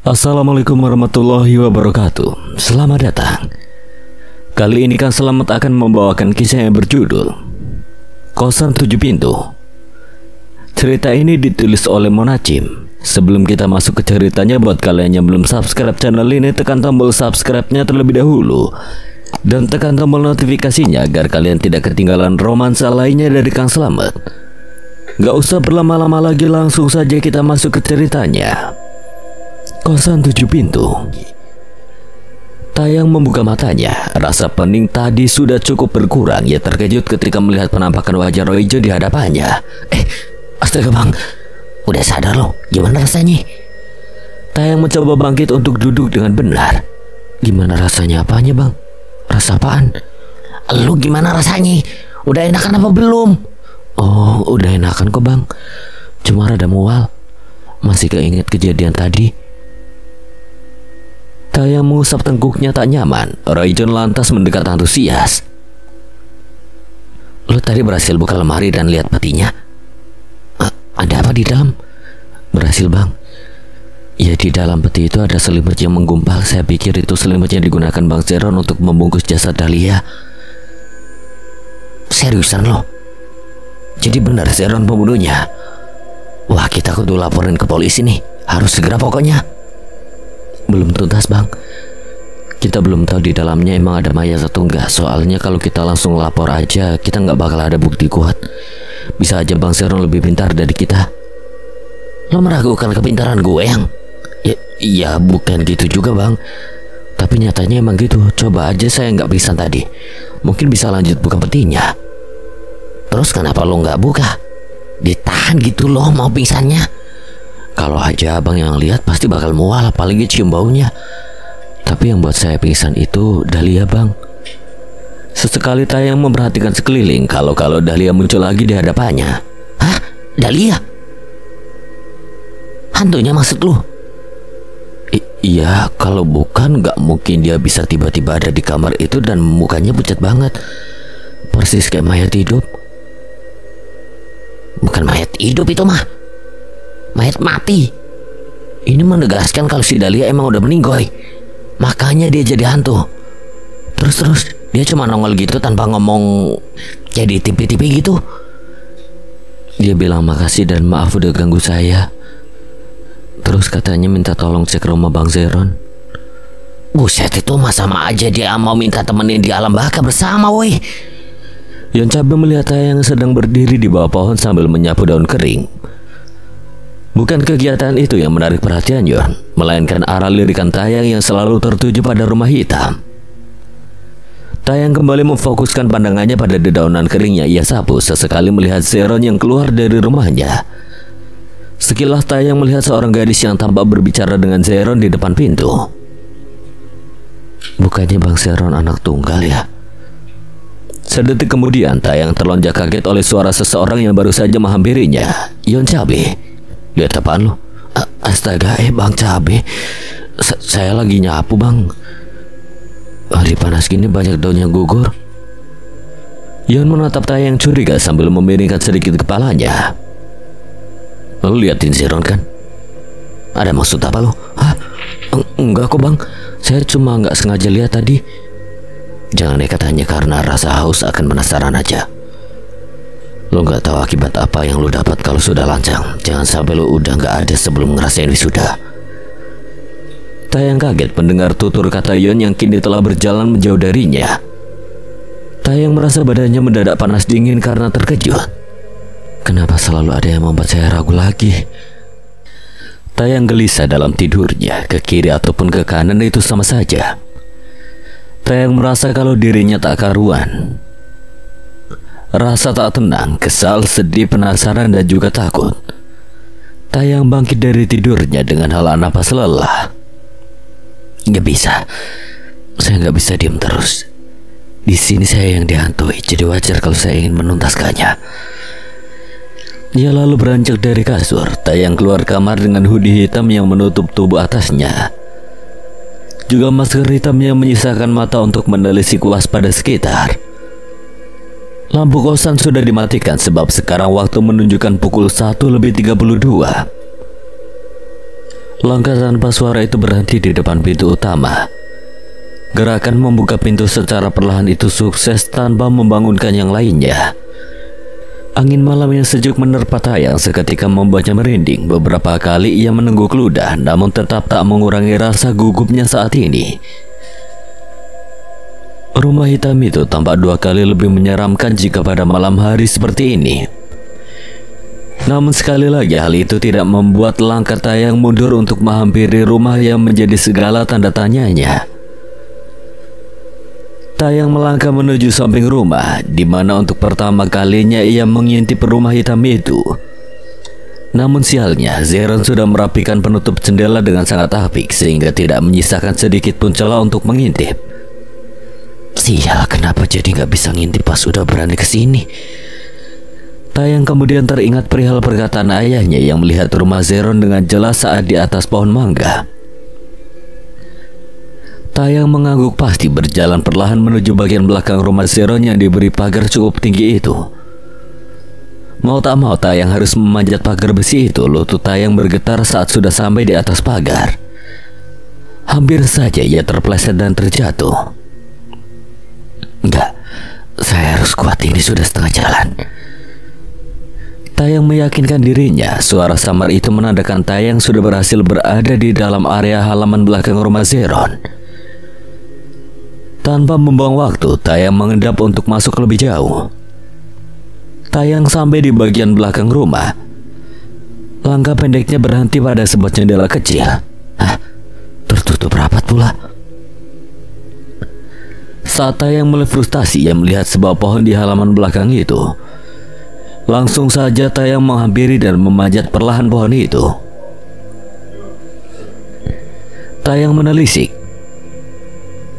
Assalamualaikum warahmatullahi wabarakatuh. Selamat datang. Kali ini Kang Selamat akan membawakan kisah yang berjudul Kosan 7 Pintu. Cerita ini ditulis oleh Monacim. Sebelum kita masuk ke ceritanya, buat kalian yang belum subscribe channel ini, tekan tombol subscribe-nya terlebih dahulu dan tekan tombol notifikasinya agar kalian tidak ketinggalan romansa lainnya dari Kang Selamat. Gak usah berlama-lama lagi, langsung saja kita masuk ke ceritanya. Kosan 7 Pintu. Tayang membuka matanya. Rasa pening tadi sudah cukup berkurang. Ia terkejut ketika melihat penampakan wajah Roijo di hadapannya. Astaga bang, udah sadar lo? Gimana rasanya? Tayang mencoba bangkit untuk duduk dengan benar. Gimana rasanya apanya bang? Rasa apaan? Lu gimana rasanya? Udah enakan apa belum? Oh, udah enakan kok bang. Cuma rada mual. Masih keinget kejadian tadi. Tayang mengusap tengkuknya tak nyaman. Roijon lantas mendekat antusias. Lu tadi berhasil buka lemari dan lihat petinya? Ada apa di dalam? Berhasil bang. Ya, di dalam peti itu ada selimut yang menggumpal. Saya pikir itu selimut yang digunakan Bang Zeron untuk membungkus jasad Dahlia. Seriusan lo? Jadi benar Zeron pembunuhnya? Wah, kita kudu laporin ke polisi nih. Harus segera pokoknya. Belum tuntas bang. Kita belum tahu di dalamnya emang ada mayat atau enggak. Soalnya kalau kita langsung lapor aja, kita nggak bakal ada bukti kuat. Bisa aja Bang Zeron lebih pintar dari kita. Lo meragukan kepintaran gue yang? Ya bukan gitu juga bang. Tapi nyatanya emang gitu. Coba aja saya nggak pingsan tadi. Mungkin bisa lanjut buka petinya. Terus kenapa lo nggak buka? Ditahan gitu loh mau pingsannya. Kalau aja abang yang lihat pasti bakal mual, apalagi cium baunya. Tapi yang buat saya pingsan itu Dahlia bang. Sesekali Tayang memperhatikan sekeliling. Kalau Dahlia muncul lagi di hadapannya. Hah? Dahlia? Hantunya maksud lu? Iya, kalau bukan gak mungkin dia bisa tiba-tiba ada di kamar itu dan mukanya pucat banget. Persis kayak mayat hidup. Bukan mayat hidup itu mah, mayat mati. Ini menegaskan kalau si Dahlia emang udah meninggoy. Makanya dia jadi hantu. Terus dia cuma nongol gitu tanpa ngomong, jadi tipi-tipi gitu. Dia bilang makasih dan maaf udah ganggu saya. Terus katanya minta tolong cek rumah Bang Zeron. Buset, itu mah sama aja dia mau minta temenin di alam baka bersama woi. Yon Cabe melihat Tayang sedang berdiri di bawah pohon sambil menyapu daun kering. Bukan kegiatan itu yang menarik perhatian Yon, melainkan arah lirikan Tayang yang selalu tertuju pada rumah hitam. Tayang kembali memfokuskan pandangannya pada dedaunan keringnya ia sapu sesekali melihat Zeron yang keluar dari rumahnya. Sekilas Tayang melihat seorang gadis yang tampak berbicara dengan Zeron di depan pintu. Bukannya Bang Zeron anak tunggal ya? Sedetik kemudian Tayang terlonjak kaget oleh suara seseorang yang baru saja menghampirinya. Yon Cabe. Lihat apaan lu? Astaga, Bang Cabe. Saya lagi nyapu bang. Hari panas gini banyak daun yang gugur. Yon menatap Tayang curiga sambil memiringkan sedikit kepalanya. Lu liatin Zeron kan? Ada maksud apa lu? Hah? Enggak kok bang. Saya cuma nggak sengaja lihat tadi. Jangan nekat hanya karena rasa haus akan penasaran aja. Lo nggak tahu akibat apa yang lo dapat kalau sudah lancang. Jangan sampai lo udah nggak ada sebelum ngerasain wisuda. Tayang kaget mendengar tutur kata Yon yang kini telah berjalan menjauh darinya. Tayang merasa badannya mendadak panas dingin karena terkejut. Kenapa selalu ada yang membuat saya ragu lagi? Tayang gelisah dalam tidurnya. Ke kiri ataupun ke kanan itu sama saja. Tayang merasa kalau dirinya tak karuan. Rasa tak tenang, kesal, sedih, penasaran dan juga takut. Tayang bangkit dari tidurnya dengan hala napas lelah. Gak bisa. Saya gak bisa diam terus. Di sini saya yang dihantui, jadi wajar kalau saya ingin menuntaskannya. Ia lalu beranjak dari kasur. Tayang keluar kamar dengan hoodie hitam yang menutup tubuh atasnya. Juga masker hitam yang menyisakan mata untuk menelisik waspada sekitar. Lampu kosan sudah dimatikan sebab sekarang waktu menunjukkan pukul 1:32. Langkah tanpa suara itu berhenti di depan pintu utama. Gerakan membuka pintu secara perlahan itu sukses tanpa membangunkan yang lainnya. Angin malam yang sejuk menerpa Tayang seketika membuatnya merinding. Beberapa kali ia menengguk ludah, namun tetap tak mengurangi rasa gugupnya saat ini. Rumah hitam itu tampak 2 kali lebih menyeramkan jika pada malam hari seperti ini. Namun sekali lagi hal itu tidak membuat langkah Tayang mundur untuk menghampiri rumah yang menjadi segala tanda tanyanya. Tayang melangkah menuju samping rumah, di mana untuk pertama kalinya ia mengintip rumah hitam itu. Namun sialnya, Zeron sudah merapikan penutup jendela dengan sangat apik sehingga tidak menyisakan sedikit pun celah untuk mengintip. Sial, kenapa jadi nggak bisa ngintip pas sudah berani kesini? Tayang kemudian teringat perihal perkataan ayahnya yang melihat rumah Zeron dengan jelas saat di atas pohon mangga. Tayang mengangguk pasti berjalan perlahan menuju bagian belakang rumah Zeron yang diberi pagar cukup tinggi itu. Mau tak mau Tayang harus memanjat pagar besi itu. Lutut Tayang bergetar saat sudah sampai di atas pagar. Hampir saja ia terpeleset dan terjatuh. Enggak, saya harus kuat, ini sudah setengah jalan. Tayang meyakinkan dirinya. Suara samar itu menandakan Tayang sudah berhasil berada di dalam area halaman belakang rumah Zeron. Tanpa membuang waktu, Tayang mengendap untuk masuk lebih jauh. Tayang sampai di bagian belakang rumah. Langkah pendeknya berhenti pada sebuah jendela kecil. Hah? Tertutup rapat pula. Saat Tayang mulai frustasi, ia melihat sebuah pohon di halaman belakang itu. Langsung saja Tayang menghampiri dan memanjat perlahan pohon itu. Tayang menelisik.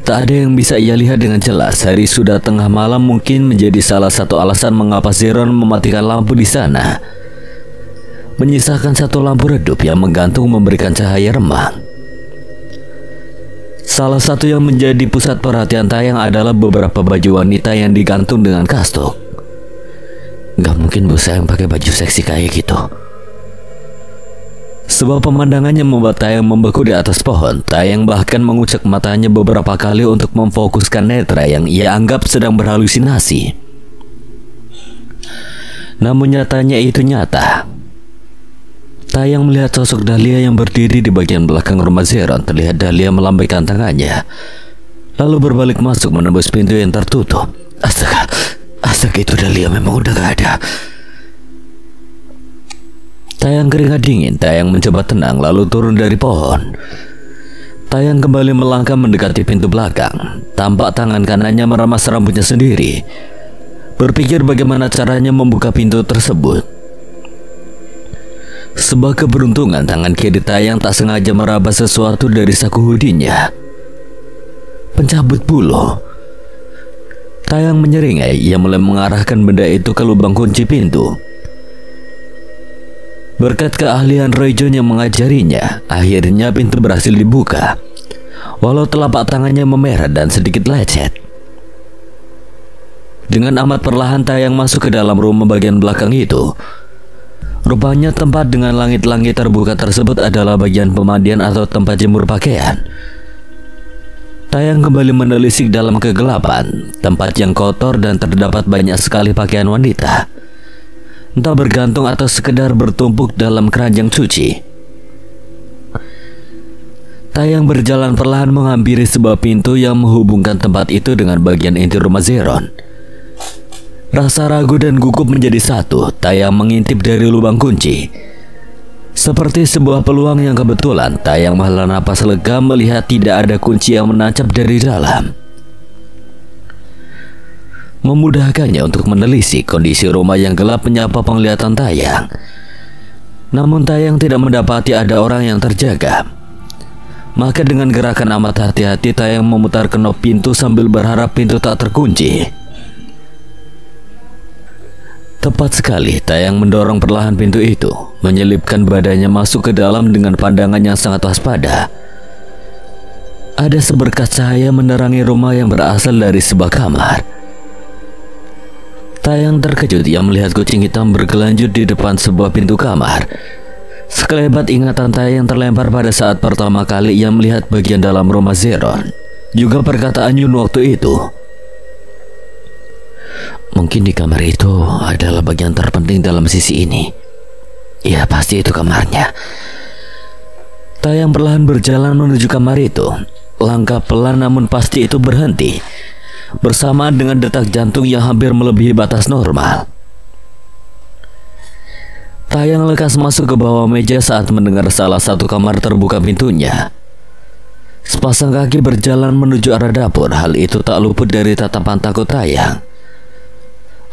Tak ada yang bisa ia lihat dengan jelas. Hari sudah tengah malam, mungkin menjadi salah satu alasan mengapa Zeron mematikan lampu di sana. Menyisakan satu lampu redup yang menggantung memberikan cahaya remang. Salah satu yang menjadi pusat perhatian Tayang adalah beberapa baju wanita yang digantung dengan kastuk. Gak mungkin Bu Sayang pakai baju seksi kayak gitu. Sebuah pemandangannya membuat Tayang membeku di atas pohon. Tayang bahkan mengucek matanya beberapa kali untuk memfokuskan netra yang ia anggap sedang berhalusinasi. Namun nyatanya itu nyata. Tayang melihat sosok Dahlia yang berdiri di bagian belakang rumah Zeron. Terlihat Dahlia melambaikan tangannya, lalu berbalik masuk menembus pintu yang tertutup. Astaga, itu Dahlia memang udah gak ada. Tayang keringat dingin. Tayang mencoba tenang lalu turun dari pohon. Tayang kembali melangkah mendekati pintu belakang. Tampak tangan kanannya meramas rambutnya sendiri, berpikir bagaimana caranya membuka pintu tersebut. Sebuah keberuntungan, tangan kiri Tayang tak sengaja meraba sesuatu dari saku hoodie-nya. Pencabut bulu. Tayang menyeringai. Ia mulai mengarahkan benda itu ke lubang kunci pintu. Berkat keahlian Royjon yang mengajarinya, akhirnya pintu berhasil dibuka, walau telapak tangannya memerah dan sedikit lecet. Dengan amat perlahan Tayang masuk ke dalam rumah bagian belakang itu. Rupanya tempat dengan langit-langit terbuka tersebut adalah bagian pemandian atau tempat jemur pakaian. Tayang kembali menelisik dalam kegelapan, tempat yang kotor dan terdapat banyak sekali pakaian wanita, entah bergantung atau sekedar bertumpuk dalam keranjang cuci. Tayang berjalan perlahan menghampiri sebuah pintu yang menghubungkan tempat itu dengan bagian inti rumah Zeron. Rasa ragu dan gugup menjadi satu. Tayang mengintip dari lubang kunci. Seperti sebuah peluang yang kebetulan, Tayang menghela napas lega melihat tidak ada kunci yang menancap dari dalam, memudahkannya untuk menelisik. Kondisi rumah yang gelap menyapa penglihatan Tayang. Namun Tayang tidak mendapati ada orang yang terjaga. Maka dengan gerakan amat hati-hati Tayang memutar knob pintu sambil berharap pintu tak terkunci. Tepat sekali, Tayang mendorong perlahan pintu itu, menyelipkan badannya masuk ke dalam dengan pandangan yang sangat waspada. Ada seberkas cahaya menerangi rumah yang berasal dari sebuah kamar. Tayang terkejut ia melihat kucing hitam bergelanjut di depan sebuah pintu kamar. Sekelebat ingatan Tayang terlempar pada saat pertama kali ia melihat bagian dalam rumah Zeron. Juga perkataan Yun waktu itu. Mungkin di kamar itu adalah bagian terpenting dalam sisi ini. Ya, pasti itu kamarnya. Tayang perlahan berjalan menuju kamar itu. Langkah pelan namun pasti itu berhenti, bersamaan dengan detak jantung yang hampir melebihi batas normal. Tayang lekas masuk ke bawah meja saat mendengar salah satu kamar terbuka pintunya. Sepasang kaki berjalan menuju arah dapur. Hal itu tak luput dari tatapan takut Tayang.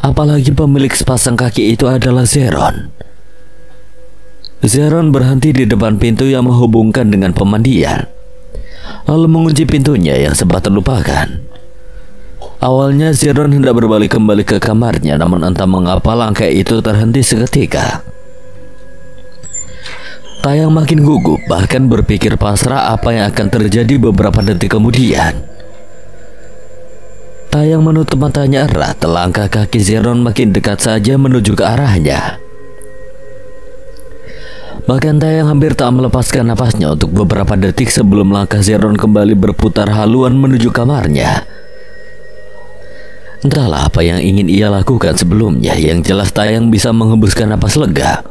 Apalagi pemilik sepasang kaki itu adalah Zeron. Zeron berhenti di depan pintu yang menghubungkan dengan pemandian, lalu mengunci pintunya yang sempat terlupakan. Awalnya Zeron hendak berbalik kembali ke kamarnya, namun entah mengapa langkah itu terhenti seketika. Tayang makin gugup, bahkan berpikir pasrah apa yang akan terjadi beberapa detik kemudian. Tayang menutup matanya erat, langkah kaki Zeron makin dekat saja menuju ke arahnya. Bahkan Tayang hampir tak melepaskan napasnya untuk beberapa detik sebelum langkah Zeron kembali berputar haluan menuju kamarnya. Entahlah apa yang ingin ia lakukan sebelumnya, yang jelas Tayang bisa menghembuskan napas lega.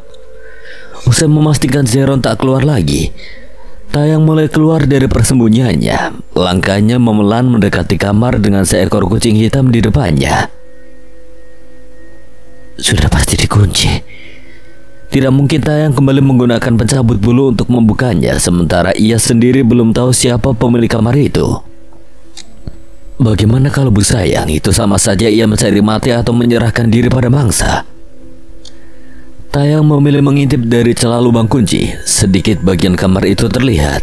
Usai memastikan Zeron tak keluar lagi, Tayang mulai keluar dari persembunyiannya. Langkahnya memelan mendekati kamar dengan seekor kucing hitam di depannya. Sudah pasti dikunci. Tidak mungkin Tayang kembali menggunakan pencabut bulu untuk membukanya, sementara ia sendiri belum tahu siapa pemilik kamar itu. Bagaimana kalau Bu Sayang itu sama saja ia mencari mati atau menyerahkan diri pada mangsa? Tayang memilih mengintip dari celah lubang kunci. Sedikit bagian kamar itu terlihat.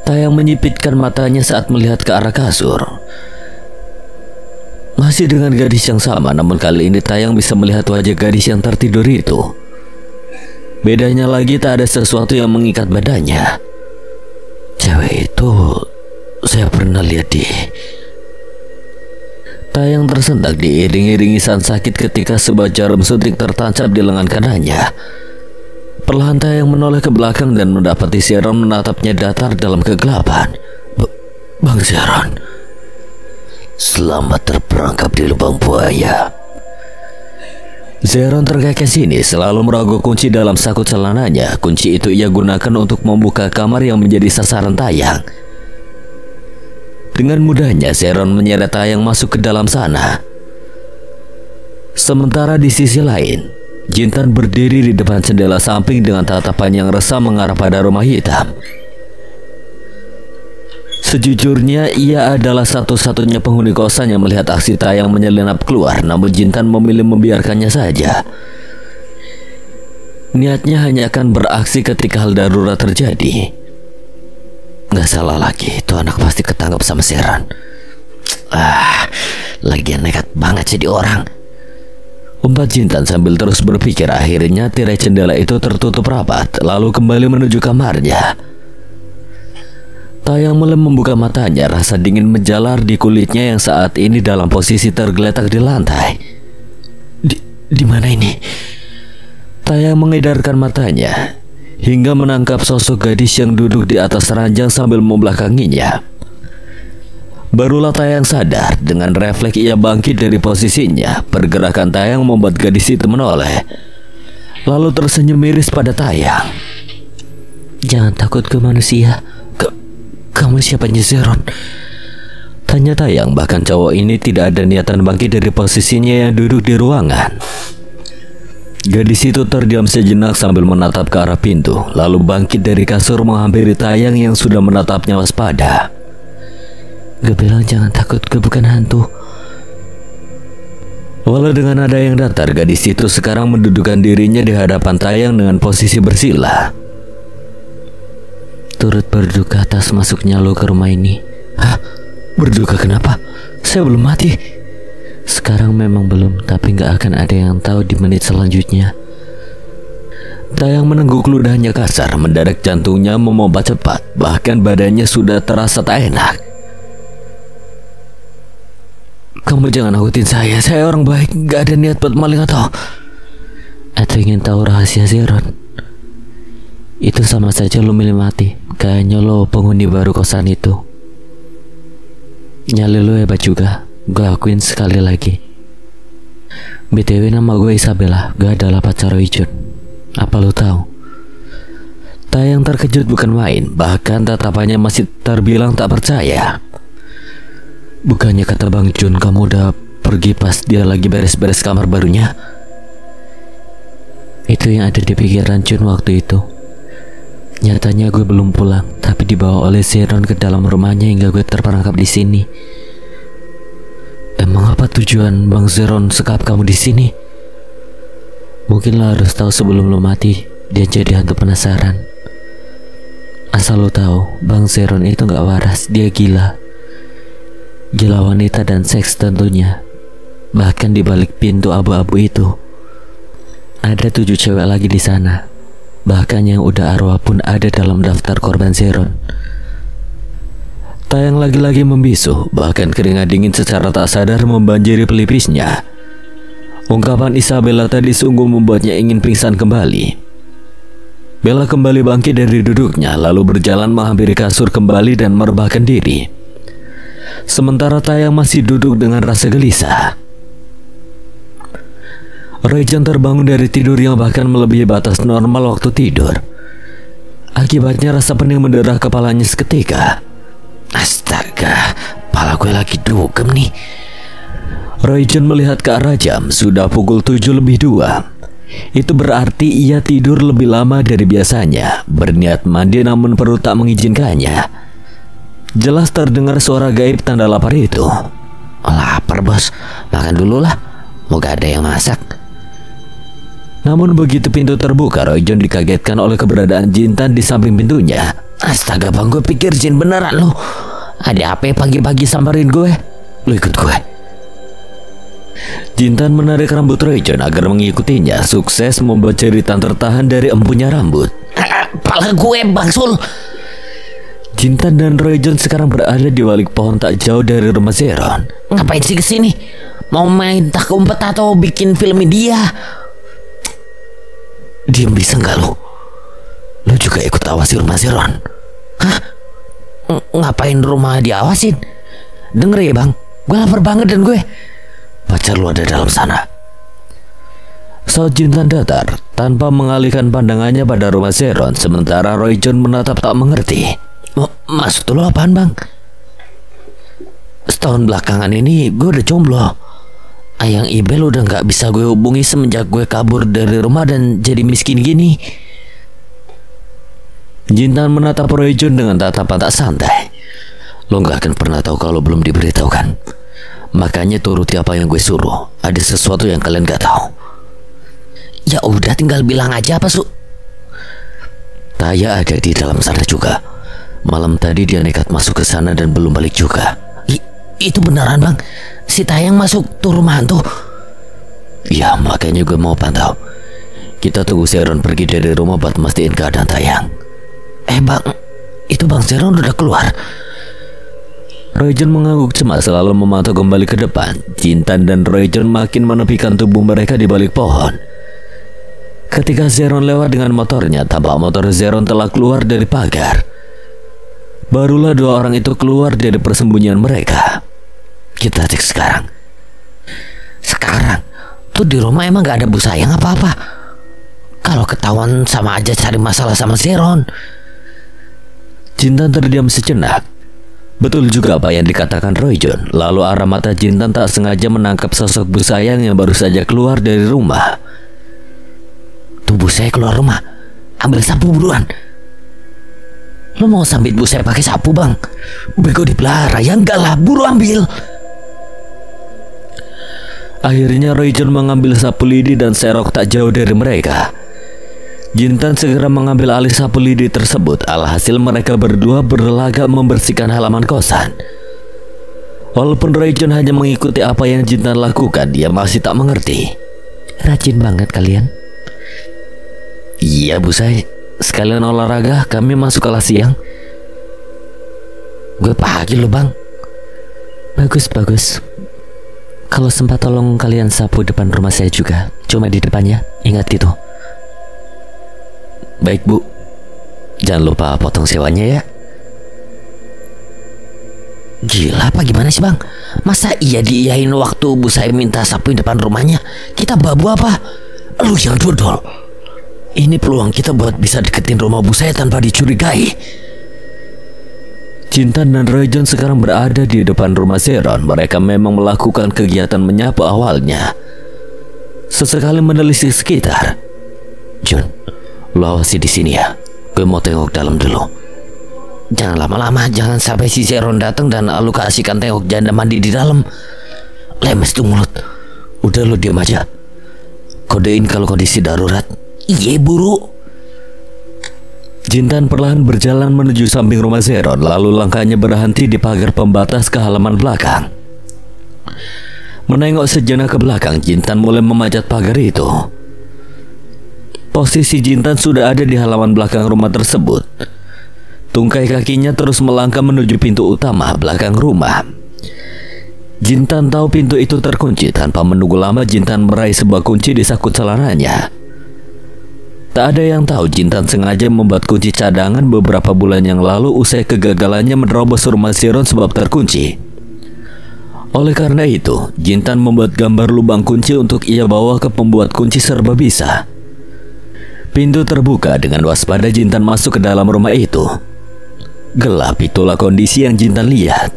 Tayang menyipitkan matanya saat melihat ke arah kasur. Masih dengan gadis yang sama, namun kali ini Tayang bisa melihat wajah gadis yang tertidur itu. Bedanya lagi tak ada sesuatu yang mengikat badannya. Cewek itu saya pernah lihat di... Tayang tersentak diiring-iringi irisan sakit ketika sebuah jarum suntik tertancap di lengan kanannya. Perlahan Tayang menoleh ke belakang dan mendapati Zeron menatapnya datar dalam kegelapan. Bang Zeron, selamat terperangkap di lubang buaya. Zeron terkekeh sini, selalu merogoh kunci dalam saku celananya. Kunci itu ia gunakan untuk membuka kamar yang menjadi sasaran Tayang. Dengan mudahnya Zeron menyeret Tayang masuk ke dalam sana. Sementara di sisi lain, Jintan berdiri di depan jendela samping dengan tatapan yang resah mengarah pada rumah hitam. Sejujurnya ia adalah satu-satunya penghuni kosan yang melihat aksi Tayang menyelinap keluar, namun Jintan memilih membiarkannya saja. Niatnya hanya akan beraksi ketika hal darurat terjadi. Gak salah lagi, itu anak pasti ketangkap sama Zeron. Lagian nekat banget jadi orang. Umpat Jintan sambil terus berpikir. Akhirnya tirai jendela itu tertutup rapat, lalu kembali menuju kamarnya. Tayang mulai membuka matanya, rasa dingin menjalar di kulitnya yang saat ini dalam posisi tergeletak di lantai. Di mana ini? Tayang mengedarkan matanya hingga menangkap sosok gadis yang duduk di atas ranjang sambil membelakanginya. Barulah Tayang sadar. Dengan refleks ia bangkit dari posisinya. Pergerakan Tayang membuat gadis itu menoleh, lalu tersenyum miris pada Tayang. Jangan takut ke manusia. Kamu siapanya Zeron? Tanya Tayang. Bahkan cowok ini tidak ada niatan bangkit dari posisinya yang duduk di ruangan. Gadis itu terdiam sejenak sambil menatap ke arah pintu, lalu bangkit dari kasur menghampiri Tayang yang sudah menatapnya waspada. Gue bilang jangan takut, gue bukan hantu. Walau dengan nada yang datar, gadis itu sekarang mendudukkan dirinya di hadapan Tayang dengan posisi bersila. Turut berduka atas masuknya lo ke rumah ini. Hah? Berduka kenapa? Saya belum mati. Sekarang memang belum, tapi gak akan ada yang tahu di menit selanjutnya. Tayang menengguk ludahnya kasar. Mendadak jantungnya memompa cepat, bahkan badannya sudah terasa tak enak. Kamu jangan nakutin saya orang baik, gak ada niat buat maling atau ingin tahu rahasia Zeron. Itu sama saja lo milih mati. Kayaknya lo penghuni baru kosan itu. Nyali lo hebat juga. Gue akuin sekali lagi. BTW nama gue Isabella. Gue adalah pacar Roy Jun. Apa lo tahu? Tayang terkejut bukan main. Bahkan tatapannya masih terbilang tak percaya. Bukannya kata Bang Jun kamu udah pergi pas dia lagi beres-beres kamar barunya? Itu yang ada di pikiran Jun waktu itu. Nyatanya gue belum pulang, tapi dibawa oleh Zeron ke dalam rumahnya hingga gue terperangkap di sini. Emang apa tujuan Bang Zeron sekap kamu di sini? Mungkin lo harus tahu sebelum lo mati, dia jadi hantu penasaran. Asal lo tahu, Bang Zeron itu gak waras, dia gila. Gila wanita dan seks tentunya. Bahkan di balik pintu abu-abu itu, ada 7 cewek lagi di sana. Bahkan yang udah arwah pun ada dalam daftar korban Zeron. Tayang lagi-lagi membisu, bahkan keringat dingin secara tak sadar membanjiri pelipisnya. Ungkapan Isabella tadi sungguh membuatnya ingin pingsan kembali. Bella kembali bangkit dari duduknya, lalu berjalan menghampiri kasur kembali dan merebahkan diri. Sementara Tayang masih duduk dengan rasa gelisah. Royjon terbangun dari tidur yang bahkan melebihi batas normal waktu tidur. Akibatnya rasa pening menderah kepalanya seketika. Astaga, kepala gue lagi dugem nih. Royjon melihat ke arah jam, sudah pukul 7:02. Itu berarti ia tidur lebih lama dari biasanya. Berniat mandi namun perut tak mengizinkannya. Jelas terdengar suara gaib tanda lapar itu. Lapar bos, makan dulu lah. Moga ada yang masak. Namun begitu pintu terbuka, Royjon dikagetkan oleh keberadaan Jintan di samping pintunya. Astaga bang, gue pikir Jin beneran lo. Ada apa pagi-pagi samperin gue? Lo ikut gue. Jintan menarik rambut Royjon agar mengikutinya. Sukses membuat jeritan tertahan dari empunya rambut. Pala gue bang Sul. Jintan dan Royjon sekarang berada di balik pohon tak jauh dari rumah Zeron. Ngapain sih kesini? Mau main tak umpet atau bikin film dia? Diam bisa nggak lo? Lo juga ikut awasi rumah Zeron? Hah? Ngapain rumah diawasin? Denger ya bang, gue lapar banget dan gue pacar lo ada dalam sana. Saut Jintan datar tanpa mengalihkan pandangannya pada rumah Zeron, sementara Royjon menatap tak mengerti. Maksud lo apaan bang? Setahun belakangan ini gue udah jomblo. Ayang Ibel udah gak bisa gue hubungi semenjak gue kabur dari rumah dan jadi miskin gini. Jintan menatap Royjon dengan tatapan tak santai. Lo gak akan pernah tahu kalau belum diberitahukan. Makanya turuti apa yang gue suruh. Ada sesuatu yang kalian gak tahu. Ya udah tinggal bilang aja apa su. Taya ada di dalam sana juga. Malam tadi dia nekat masuk ke sana dan belum balik juga. Itu beneran bang? Si Tayang masuk tuh rumah hantu? Ya makanya gue mau pantau. Kita tunggu Zeron pergi dari rumah buat mastiin keadaan Tayang. Bang, itu bang Zeron udah keluar. Royjon mengangguk cemas selalu memantau kembali ke depan. Jintan dan Royjon makin menepikan tubuh mereka di balik pohon. Ketika Zeron lewat dengan motornya, tampak motor Zeron telah keluar dari pagar. Barulah 2 orang itu keluar dari persembunyian mereka. Kita cek sekarang. Sekarang? Tuh di rumah emang gak ada Bu Sayang apa-apa. Kalau ketahuan sama aja cari masalah sama Zeron. Jintan terdiam sejenak. Betul juga apa yang dikatakan Royjon. Lalu arah mata Jintan tak sengaja menangkap sosok Bu Sayang yang baru saja keluar dari rumah. Tuh Bu Sayang keluar rumah. Ambil sapu buruan. Lo mau sambit Bu saya pakai sapu bang? Bego dipelihara ya enggak lah, buru ambil. Akhirnya Royjon mengambil sapu lidi dan serok tak jauh dari mereka. Jintan segera mengambil alih sapu lidi tersebut. Alhasil mereka berdua berlagak membersihkan halaman kosan. Walaupun Royjon hanya mengikuti apa yang Jintan lakukan, dia masih tak mengerti. Rajin banget kalian. Iya Bu Say. Sekalian olahraga, kami masuk kelas siang. Gue pagi loh bang. Bagus. Kalau sempat tolong kalian sapu depan rumah saya juga. Cuma di depannya, ingat itu. Baik Bu. Jangan lupa potong sewanya ya. Gila apa gimana sih bang? Masa iya diiyain waktu Bu saya minta sapu di depan rumahnya? Kita babu apa? Lu jangan dodol. Ini peluang kita buat bisa deketin rumah Bu saya tanpa dicurigai. Jintan dan Rajon sekarang berada di depan rumah Zeron. Mereka memang melakukan kegiatan menyapu awalnya. Sesekali menelisik sekitar. Jun, lo awasi di sini ya. Gue mau tengok dalam dulu. Jangan lama-lama, jangan sampai si Zeron datang dan lu kasihkan tengok janda mandi di dalam. Lemes tuh mulut. Udah lo diam aja. Kodein kalau kondisi darurat. Iya buru. Jintan perlahan berjalan menuju samping rumah Zeron, lalu langkahnya berhenti di pagar pembatas ke halaman belakang. Menengok sejenak ke belakang, Jintan mulai memanjat pagar itu. Posisi Jintan sudah ada di halaman belakang rumah tersebut. Tungkai kakinya terus melangkah menuju pintu utama belakang rumah. Jintan tahu pintu itu terkunci. Tanpa menunggu lama, Jintan meraih sebuah kunci di sakut celananya. Tak ada yang tahu Jintan sengaja membuat kunci cadangan beberapa bulan yang lalu usai kegagalannya menerobos rumah Zeron sebab terkunci. Oleh karena itu, Jintan membuat gambar lubang kunci untuk ia bawa ke pembuat kunci serba bisa. Pintu terbuka. Dengan waspada Jintan masuk ke dalam rumah itu. Gelap, itulah kondisi yang Jintan lihat.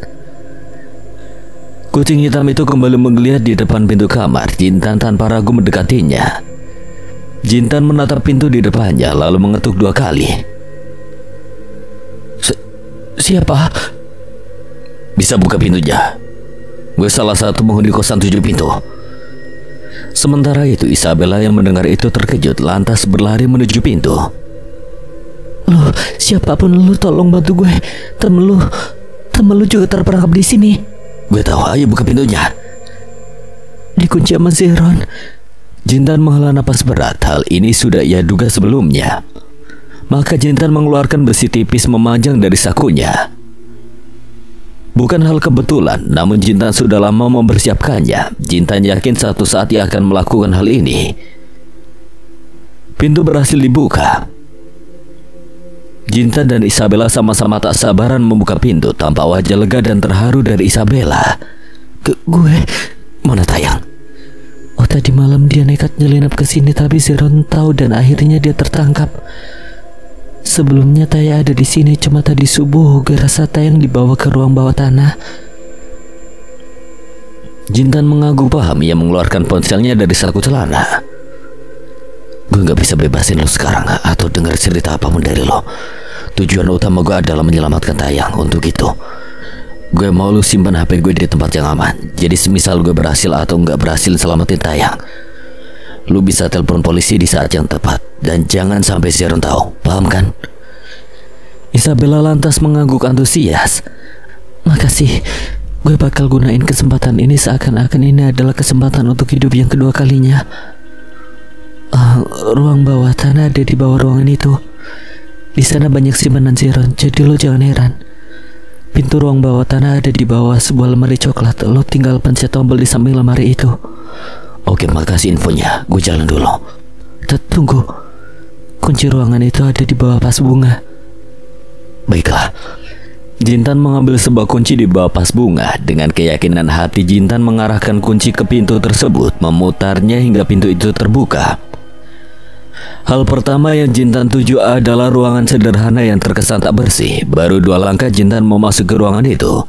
Kucing hitam itu kembali menggeliat di depan pintu kamar. Jintan tanpa ragu mendekatinya. Jintan menatap pintu di depannya lalu mengetuk 2 kali. Siapa? Bisa buka pintunya. Gue salah satu penghuni kosan 7 pintu. Sementara itu Isabella yang mendengar itu terkejut, lantas berlari menuju pintu. Loh, siapapun lu tolong bantu gue. Temen lu juga terperangkap di sini. Gue tahu, ayo buka pintunya. Dikunci sama Zeron. Jintan menghela napas berat. Hal ini sudah ia duga sebelumnya. Maka Jintan mengeluarkan besi tipis memanjang dari sakunya. Bukan hal kebetulan, namun Jintan sudah lama mempersiapkannya. Jintan yakin suatu saat ia akan melakukan hal ini. Pintu berhasil dibuka. Jintan dan Isabella sama-sama tak sabaran membuka pintu. Tampak wajah lega dan terharu dari Isabella. Gue mana Tayang? Oh, tadi malam dia nekat nyelinap ke sini tapi Zeron tahu dan akhirnya dia tertangkap. Sebelumnya Taya ada di sini, cuma tadi subuh gue rasa Tayang dibawa ke ruang bawah tanah. Jintan mengangguk paham. Ia mengeluarkan ponselnya dari saku celana. Gue gak bisa bebasin lo sekarang atau dengar cerita apapun dari lo. Tujuan utama gue adalah menyelamatkan Tayang. Untuk itu gue mau lo simpan HP gue di tempat yang aman. Jadi semisal gue berhasil atau gak berhasil selamatin Tayang, lo bisa telepon polisi di saat yang tepat. Dan jangan sampai Zeron tahu. Paham kan? Isabella lantas mengangguk antusias. Makasih. Gue bakal gunain kesempatan ini seakan-akan ini adalah kesempatan untuk hidup yang kedua kalinya. Ruang bawah tanah ada di bawah ruangan itu. Di sana banyak simpanan Zeron, jadi lo jangan heran. Pintu ruang bawah tanah ada di bawah sebuah lemari coklat. Lo tinggal pencet tombol di samping lemari itu. Oke, makasih infonya. Gue jalan dulu. Tunggu. Kunci ruangan itu ada di bawah vas bunga. Baiklah. Jintan mengambil sebuah kunci di bawah vas bunga. Dengan keyakinan hati, Jintan mengarahkan kunci ke pintu tersebut, memutarnya hingga pintu itu terbuka. Hal pertama yang Jintan tuju adalah ruangan sederhana yang terkesan tak bersih. Baru 2 langkah Jintan mau masuk ke ruangan itu,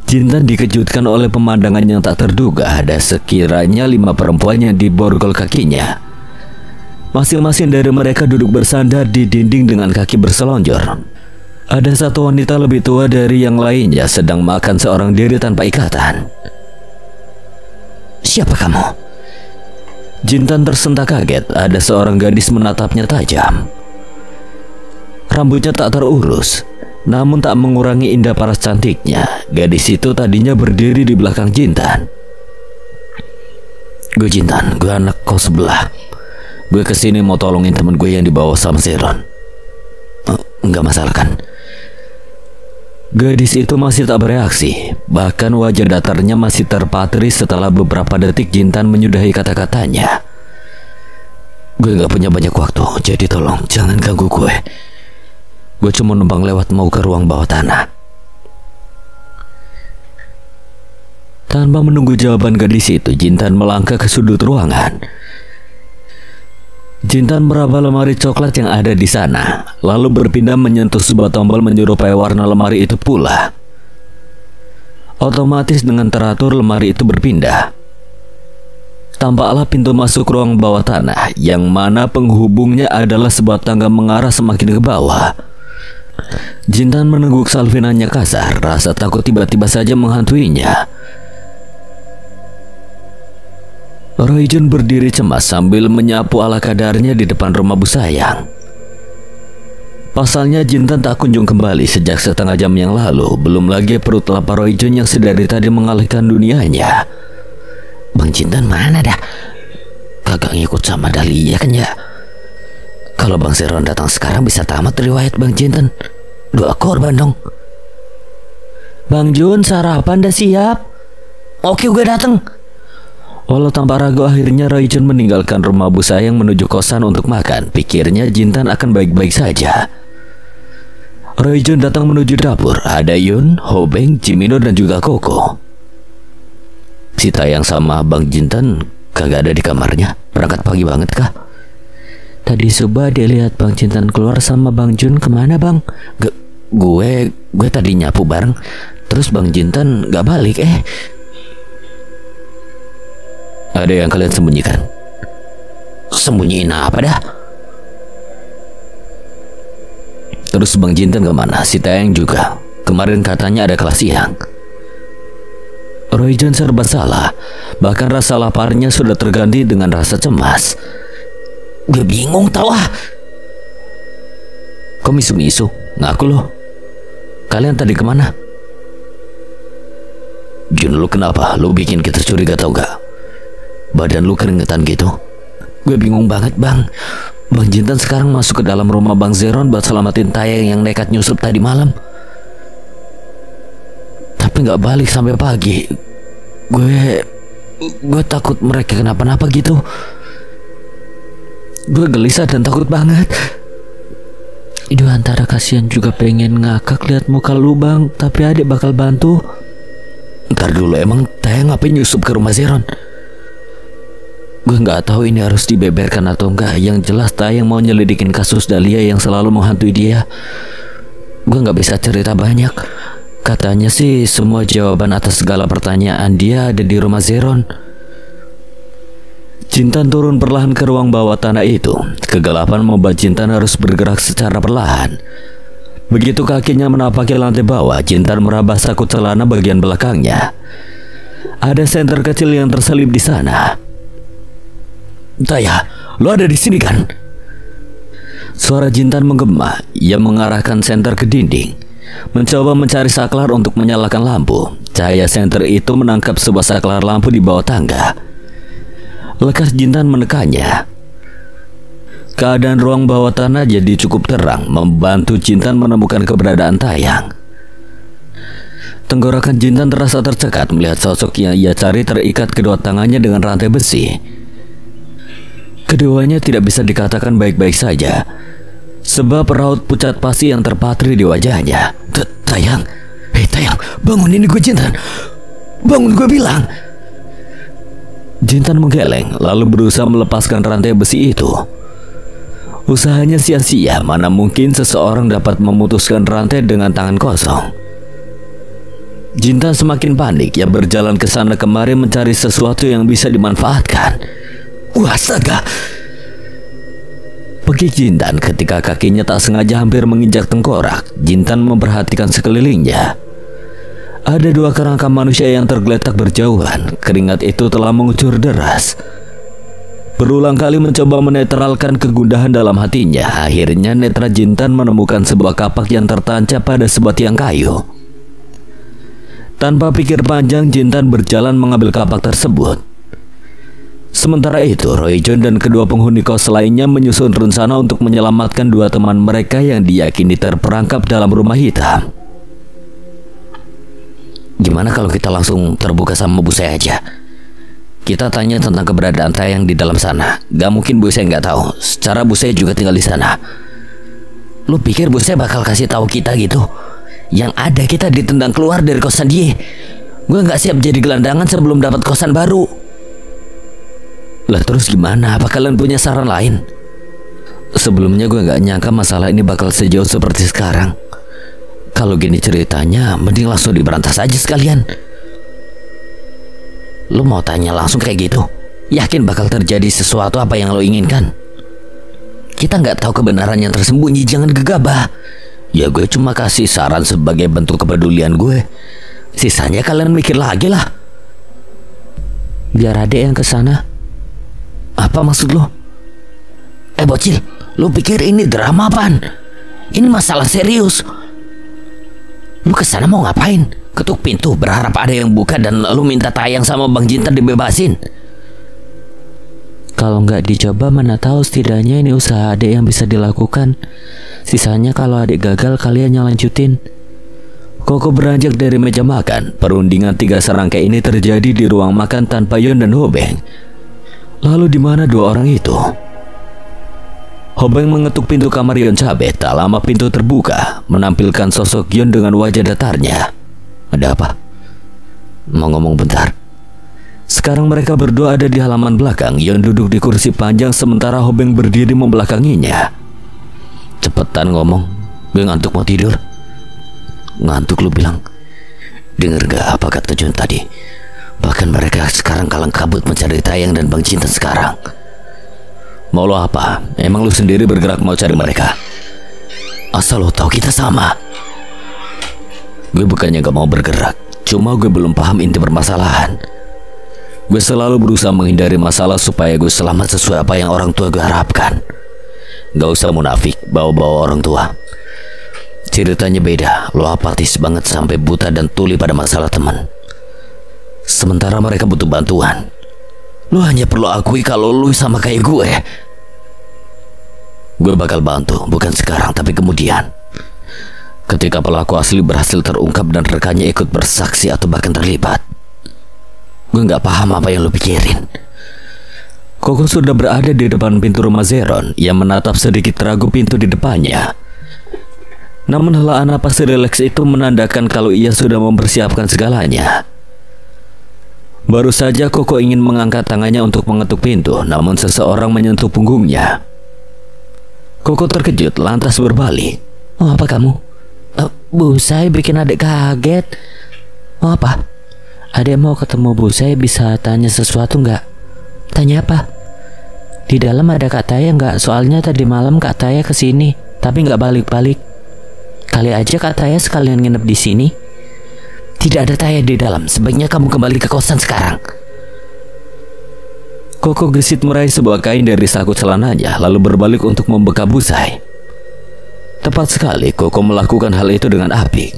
Jintan dikejutkan oleh pemandangan yang tak terduga. Ada sekiranya 5 perempuan yang diborgol kakinya. Masing-masing dari mereka duduk bersandar di dinding dengan kaki berselonjor. Ada satu wanita lebih tua dari yang lainnya sedang makan seorang diri tanpa ikatan. Siapa kamu? Jintan tersentak kaget. Ada seorang gadis menatapnya tajam. Rambutnya tak terurus, namun tak mengurangi indah paras cantiknya. Gadis itu tadinya berdiri di belakang Jintan. Gue Jintan, gue anak kos sebelah. Gue kesini mau tolongin temen gue yang dibawa sama Zeron. Enggak masalah kan? Gadis itu masih tak bereaksi. Bahkan wajah datarnya masih terpatri setelah beberapa detik Jintan menyudahi kata-katanya. Gue gak punya banyak waktu, jadi tolong jangan ganggu gue. Gue cuma numpang lewat mau ke ruang bawah tanah. Tanpa menunggu jawaban gadis itu, Jintan melangkah ke sudut ruangan. Jintan meraba lemari coklat yang ada di sana, lalu berpindah menyentuh sebuah tombol menyerupai warna lemari itu pula. Otomatis dengan teratur lemari itu berpindah. Tampaklah pintu masuk ruang bawah tanah, yang mana penghubungnya adalah sebuah tangga mengarah semakin ke bawah. Jintan meneguk salvinanya kasar, rasa takut tiba-tiba saja menghantuinya. Roy Jun berdiri cemas sambil menyapu ala kadarnya di depan rumah Bu Sayang. Pasalnya Jintan tak kunjung kembali sejak setengah jam yang lalu. Belum lagi perut lapar Roy Jun yang sedari tadi mengalihkan dunianya. Bang Jintan mana dah? Kagak ngikut sama Dahlia kan ya? Kalau Bang Zeron datang sekarang bisa tamat riwayat Bang Jintan. 2 korban dong. Bang Jun, sarapan dah siap? Oke, gue dateng. Walau tanpa ragu, akhirnya Roy Jun meninggalkan rumah Bu Sayang menuju kosan untuk makan. Pikirnya Jintan akan baik-baik saja. Roy Jun datang menuju dapur. Ada Yun, Ho Beng, Jimino dan juga Koko. Si Tayang sama Bang Jintan kagak ada di kamarnya. Berangkat pagi banget kah? Tadi subuh dia lihat Bang Jintan keluar sama Bang Jun. Kemana bang? Gue tadi nyapu bareng. Terus Bang Jintan gak balik. Ada yang kalian sembunyikan? Sembunyiin apa dah? Terus Bang Jintan kemana? Si Tayang juga. Kemarin katanya ada kelas siang. Roy Jun serba salah. Bahkan rasa laparnya sudah terganti dengan rasa cemas. Gue bingung tau ah. Kok misu-misu? Ngaku loh. Kalian tadi kemana? Jun, lu kenapa? Lu bikin kita curiga tau gak? Badan lu keringetan gitu. Gue bingung banget bang. Bang Jintan sekarang masuk ke dalam rumah Bang Zeron buat selamatin Tayang yang nekat nyusup tadi malam. Tapi gak balik sampai pagi. Gue takut mereka kenapa-napa gitu. Gue gelisah dan takut banget. Itu antara kasihan juga pengen ngakak lihat muka lu bang. Tapi adik bakal bantu. Ntar dulu, emang Tayang ngapain nyusup ke rumah Zeron? Gue nggak tahu ini harus dibeberkan atau enggak. Yang jelas Tayang mau nyelidikin kasus Dahlia yang selalu menghantui dia. Gue nggak bisa cerita banyak. Katanya sih semua jawaban atas segala pertanyaan dia ada di rumah Zeron. Jintan turun perlahan ke ruang bawah tanah itu. Kegelapan membuat Jintan harus bergerak secara perlahan. Begitu kakinya menapaki lantai bawah, Jintan meraba sakut celana bagian belakangnya. Ada senter kecil yang terselip di sana. Taya, lo ada di sini kan? Suara Jintan menggema. Ia mengarahkan senter ke dinding, mencoba mencari saklar untuk menyalakan lampu. Cahaya senter itu menangkap sebuah saklar lampu di bawah tangga. Lekas Jintan menekannya. Keadaan ruang bawah tanah jadi cukup terang, membantu Jintan menemukan keberadaan Tayang. Tenggorokan Jintan terasa tercekat melihat sosok yang ia cari terikat kedua tangannya dengan rantai besi. Keduanya tidak bisa dikatakan baik-baik saja, sebab raut pucat pasi yang terpatri di wajahnya. Tayang, Tayang, bangun, ini gue Jintan. Bangun, gue bilang. Jintan menggeleng lalu berusaha melepaskan rantai besi itu. Usahanya sia-sia, mana mungkin seseorang dapat memutuskan rantai dengan tangan kosong. Jintan semakin panik. Ia berjalan ke sana kemari mencari sesuatu yang bisa dimanfaatkan. Astaga! Pergi Jintan ketika kakinya tak sengaja hampir menginjak tengkorak. Jintan memperhatikan sekelilingnya. Ada 2 kerangka manusia yang tergeletak berjauhan. Keringat itu telah mengucur deras. Berulang kali mencoba menetralkan kegundahan dalam hatinya. Akhirnya netra Jintan menemukan sebuah kapak yang tertancap pada sebuah tiang kayu. Tanpa pikir panjang, Jintan berjalan mengambil kapak tersebut. Sementara itu, Roy Jun dan kedua penghuni kos lainnya menyusun rencana untuk menyelamatkan 2 teman mereka yang diyakini terperangkap dalam rumah hitam. Gimana kalau kita langsung terbuka sama Bu Saya aja? Kita tanya tentang keberadaan Tayang di dalam sana. Gak mungkin Bu Saya nggak tahu. Secara Bu Saya juga tinggal di sana. Lu pikir bosnya bakal kasih tahu kita gitu? Yang ada kita ditendang keluar dari kosan dia. Gue nggak siap jadi gelandangan sebelum dapat kosan baru. Lah terus gimana? Apa kalian punya saran lain? Sebelumnya gue nggak nyangka masalah ini bakal sejauh seperti sekarang. Kalau gini ceritanya, mending langsung diberantas aja sekalian. Lu mau tanya langsung kayak gitu? Yakin bakal terjadi sesuatu apa yang lo inginkan? Kita nggak tahu kebenaran yang tersembunyi, jangan gegabah. Ya gue cuma kasih saran sebagai bentuk kepedulian gue. Sisanya kalian mikir lagi lah. Biar adek yang kesana. Apa maksud lo? Bocil, lu pikir ini drama apaan? Ini masalah serius. Lu kesana mau ngapain? Ketuk pintu berharap ada yang buka dan lu minta tayang sama Bang Jinten dibebasin. Kalau nggak dicoba mana tahu, setidaknya ini usaha adek yang bisa dilakukan. Sisanya kalau adek gagal kalian yang lanjutin. Koko beranjak dari meja makan. Perundingan 3 serangkai ini terjadi di ruang makan tanpa Yon dan Hobeng. Lalu di mana 2 orang itu? Hobeng mengetuk pintu kamar Yon Cabe. Tak lama pintu terbuka, menampilkan sosok Yon dengan wajah datarnya. Ada apa? Mau ngomong bentar. Sekarang mereka berdua ada di halaman belakang. Yon duduk di kursi panjang sementara Hobeng berdiri membelakanginya. Cepetan ngomong, gue ngantuk mau tidur. Ngantuk lu bilang? Dengar gak apa kata Jun tadi? Bahkan mereka sekarang kalang kabut mencari Tayang dan Bang Jinten sekarang. Mau lo apa? Emang lu sendiri bergerak mau cari mereka? Asal lo tahu kita sama. Gue bukannya gak mau bergerak, cuma gue belum paham inti permasalahan. Gue selalu berusaha menghindari masalah supaya gue selamat sesuai apa yang orang tua gue harapkan. Gak usah munafik, bawa-bawa orang tua. Ceritanya beda, lo apatis banget sampai buta dan tuli pada masalah teman. Sementara mereka butuh bantuan. Lo hanya perlu akui kalau lo sama kayak gue. Gue bakal bantu, bukan sekarang tapi kemudian. Ketika pelaku asli berhasil terungkap dan rekannya ikut bersaksi atau bahkan terlibat. Gue gak paham apa yang lo pikirin. Koko sudah berada di depan pintu rumah Zeron. Ia menatap sedikit ragu pintu di depannya. Namun helaan napas rileks itu menandakan kalau ia sudah mempersiapkan segalanya. Baru saja Koko ingin mengangkat tangannya untuk mengetuk pintu, namun seseorang menyentuh punggungnya. Koko terkejut lantas berbalik. Oh apa kamu? Busai bikin adik kaget. Oh apa? Adek mau ketemu Busai, bisa tanya sesuatu nggak? Tanya apa? Di dalam ada Kak Taya nggak? Soalnya tadi malam Kak Taya kesini, tapi nggak balik-balik. Kali aja Kak Taya sekalian nginep di sini. Tidak ada Taya di dalam. Sebaiknya kamu kembali ke kosan sekarang. Koko gesit meraih sebuah kain dari saku celananya, lalu berbalik untuk membekap Busai. Tepat sekali, Koko melakukan hal itu dengan apik.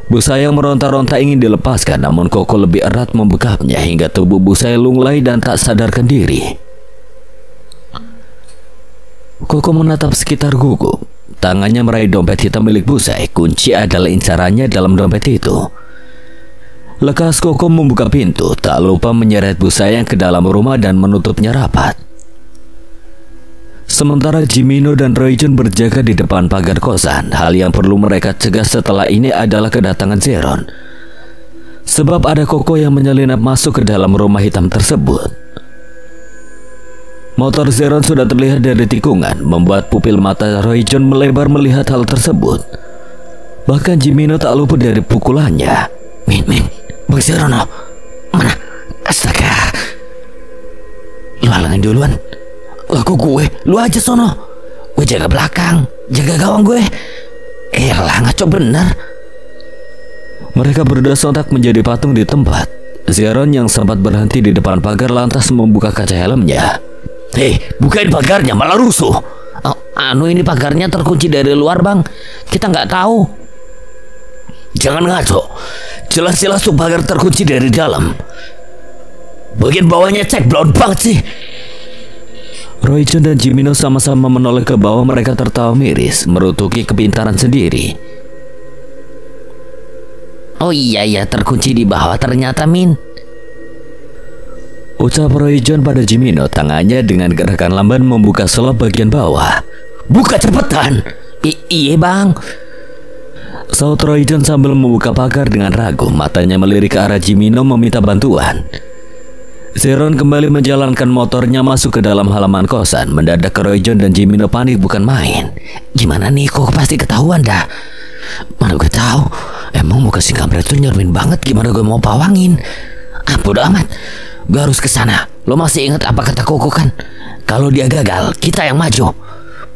Busai yang meronta-ronta ingin dilepaskan, namun Koko lebih erat membekapnya hingga tubuh Busai lunglai dan tak sadarkan diri. Koko menatap sekitar gugup. Tangannya meraih dompet hitam milik Busai. Kunci adalah incarannya dalam dompet itu. Lekas Koko membuka pintu, tak lupa menyeret Busai yang ke dalam rumah dan menutupnya rapat. Sementara Jimino dan Royjun berjaga di depan pagar kosan. Hal yang perlu mereka cegah setelah ini adalah kedatangan Zeron. Sebab ada Koko yang menyelinap masuk ke dalam rumah hitam tersebut. Motor Zeron sudah terlihat dari tikungan, membuat pupil mata Royjun melebar melihat hal tersebut. Bahkan Jimino tak luput dari pukulannya. Min, Bang Zeron, mana? Astaga. Lu halangin duluan. Laku gue, lu aja sono. Gue jaga belakang, jaga gawang gue. Elah, ngaco bener. Mereka berdua sontak menjadi patung di tempat. Zeron yang sempat berhenti di depan pagar lantas membuka kaca helmnya. Hei, bukain pagarnya, malah rusuh. Ini pagarnya terkunci dari luar bang. Kita nggak tahu. Jangan ngaco. Jelas-jelas tuh pagar terkunci dari dalam. Bagian bawahnya cek blon banget sih. Royjun dan Jimino sama-sama menoleh ke bawah. Mereka tertawa miris, merutuki kepintaran sendiri. Oh iya, terkunci di bawah ternyata, Min. Ucap Royjun pada Jimino. Tangannya dengan gerakan lamban membuka selop bagian bawah. Buka cepetan. Iya bang. Saut Royjon sambil membuka pagar dengan ragu. Matanya melirik ke arah Jimino meminta bantuan. Zeron kembali menjalankan motornya masuk ke dalam halaman kosan. Mendadak Royjon dan Jimino panik bukan main. Gimana nih, kok pasti ketahuan dah. Mana gue tahu. Emang muka si kampret tuh nyermin banget. Gimana gue mau pawangin? Bodo amat. Gue harus ke sana. Lo masih ingat apa kata Koko kan? Kalau dia gagal, kita yang maju.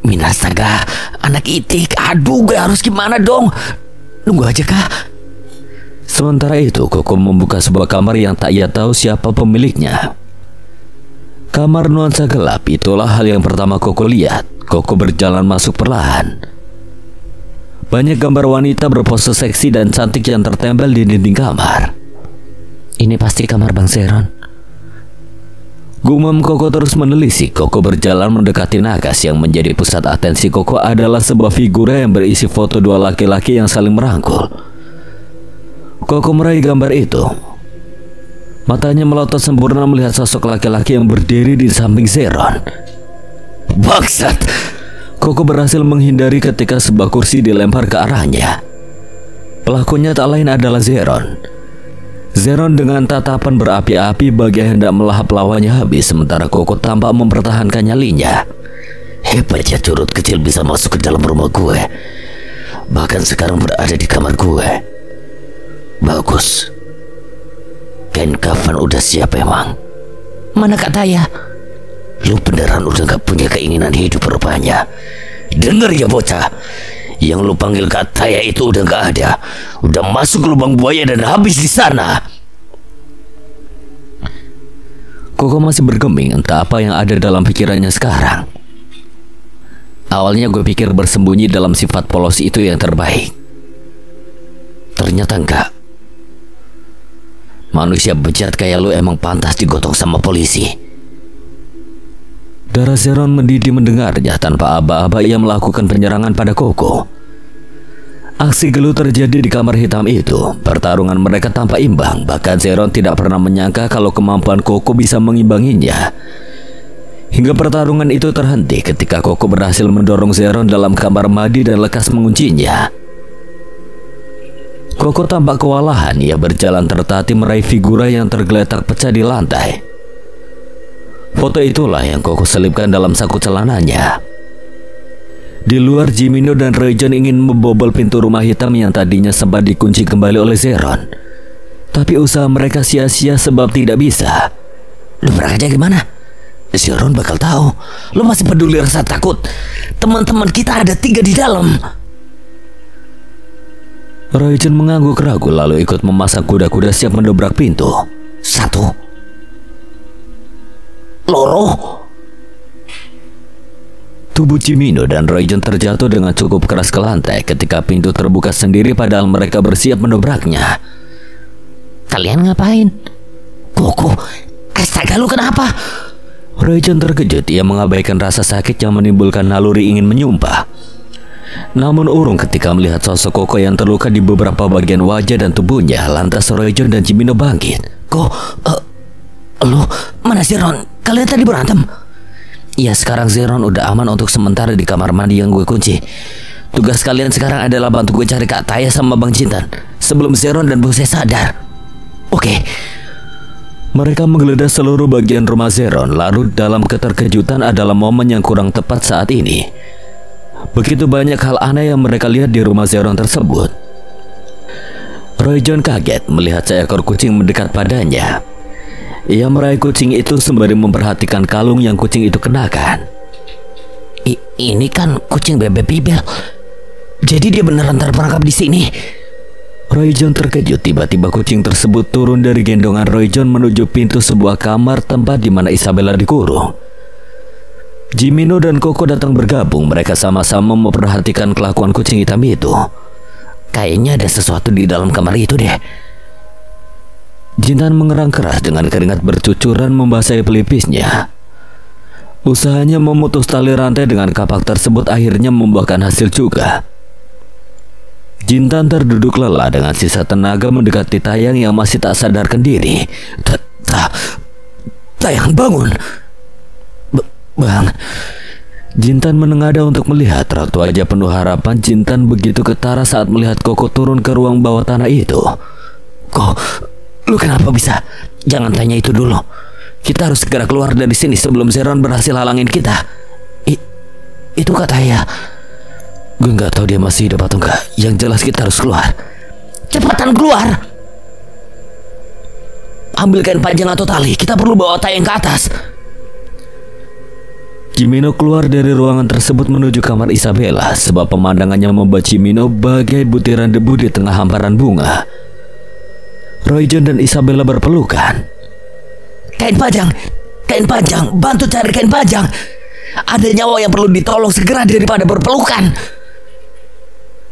Minasaga, anak itik. Aduh, gue harus gimana dong? Nunggu aja kah? Sementara itu, Koko membuka sebuah kamar yang tak ia tahu siapa pemiliknya. Kamar nuansa gelap, itulah hal yang pertama Koko lihat. Koko berjalan masuk perlahan. Banyak gambar wanita berpose seksi dan cantik yang tertempel di dinding kamar. Ini pasti kamar Bang Zeron. Gumam Koko terus menelisik. Koko berjalan mendekati nagas. Yang menjadi pusat atensi Koko adalah sebuah figura yang berisi foto dua laki-laki yang saling merangkul. Koko meraih gambar itu. Matanya melotot sempurna melihat sosok laki-laki yang berdiri di samping Zeron. Bangsat! Koko berhasil menghindari ketika sebuah kursi dilempar ke arahnya. Pelakunya tak lain adalah Zeron. Zeron dengan tatapan berapi-api bagai hendak melahap lawannya habis, sementara Koko tampak mempertahankan nyalinya. Hebatnya curut kecil bisa masuk ke dalam rumah gue. Bahkan sekarang berada di kamar gue. Bagus. Kain kafan udah siap emang. Mana Kak Taya? Lu beneran udah gak punya keinginan hidup rupanya. Dengar ya bocah. Yang lu panggil Kak Taya itu udah gak ada. Udah masuk lubang buaya dan habis di sana. Koko masih bergeming, entah apa yang ada dalam pikirannya sekarang. Awalnya gue pikir bersembunyi dalam sifat polos itu yang terbaik. Ternyata enggak. Manusia bejat kayak lu emang pantas digotong sama polisi. Darah Zeron mendidih mendengarnya. Tanpa aba-aba ia melakukan penyerangan pada Koko. Aksi gelut terjadi di kamar hitam itu. Pertarungan mereka tampak imbang. Bahkan Zeron tidak pernah menyangka kalau kemampuan Koko bisa mengimbanginya. Hingga pertarungan itu terhenti ketika Koko berhasil mendorong Zeron dalam kamar mandi dan lekas menguncinya. Koko tampak kewalahan. Ia berjalan tertatih meraih figura yang tergeletak pecah di lantai. Foto itulah yang Koko selipkan dalam saku celananya. Di luar, Jimino dan Royjon ingin membobol pintu rumah hitam yang tadinya sempat dikunci kembali oleh Zeron. Tapi usaha mereka sia-sia sebab tidak bisa. Lu berangkatnya gimana? Zeron bakal tahu. Lu masih peduli rasa takut. Teman-teman kita ada 3 di dalam. Royjon mengangguk ragu lalu ikut memasang kuda-kuda siap mendobrak pintu. 1, loro. Tubuh Jimino dan Royjon terjatuh dengan cukup keras ke lantai ketika pintu terbuka sendiri padahal mereka bersiap mendobraknya. Kalian ngapain? Koko, astaga lu kenapa? Royjon terkejut. Ia mengabaikan rasa sakit yang menimbulkan naluri ingin menyumpah. Namun urung ketika melihat sosok Koko yang terluka di beberapa bagian wajah dan tubuhnya. Lantas Royjon dan Jimino bangkit. Lu, mana Zeron? Kalian tadi berantem? Ya sekarang Zeron udah aman untuk sementara di kamar mandi yang gue kunci. Tugas kalian sekarang adalah bantu gue cari Kak Taya sama Bang Jintan sebelum Zeron dan bosnya sadar. Oke. Mereka menggeledah seluruh bagian rumah Zeron. Larut dalam keterkejutan adalah momen yang kurang tepat saat ini. Begitu banyak hal aneh yang mereka lihat di rumah Zeron tersebut. Royjon kaget melihat seekor kucing mendekat padanya. Ia meraih kucing itu sembari memperhatikan kalung yang kucing itu kenakan. Ini kan kucing bebek Bibel. Jadi dia beneran terperangkap di sini. Royjon terkejut. Tiba-tiba kucing tersebut turun dari gendongan Royjon menuju pintu sebuah kamar tempat di mana Isabella dikurung. Jimino dan Koko datang bergabung. Mereka sama-sama memperhatikan kelakuan kucing hitam itu. Kayaknya ada sesuatu di dalam kamar itu deh. Jintan mengerang keras dengan keringat bercucuran membasahi pelipisnya. Usahanya memutus tali rantai dengan kapak tersebut akhirnya membuahkan hasil juga. Jintan terduduk lelah dengan sisa tenaga mendekati Tayang yang masih tak sadarkan diri. Tayang bangun. Bang, Jintan menengadah untuk melihat. Raut wajah penuh harapan Jintan begitu ketara saat melihat Koko turun ke ruang bawah tanah itu. Kok, lu kenapa bisa? Jangan tanya itu dulu. Kita harus segera keluar dari sini sebelum Zeron berhasil halangin kita. Itu kata ya. Gue nggak tahu dia masih hidup atau enggak. Yang jelas kita harus keluar. Cepetan keluar. Ambil kain panjang atau tali. Kita perlu bawa Tayang ke atas. Jimino keluar dari ruangan tersebut menuju kamar Isabella, sebab pemandangannya membuat Jimino bagai butiran debu di tengah hamparan bunga. Royjon dan Isabella berpelukan. Kain panjang, bantu cari kain panjang. Ada nyawa yang perlu ditolong segera daripada berpelukan.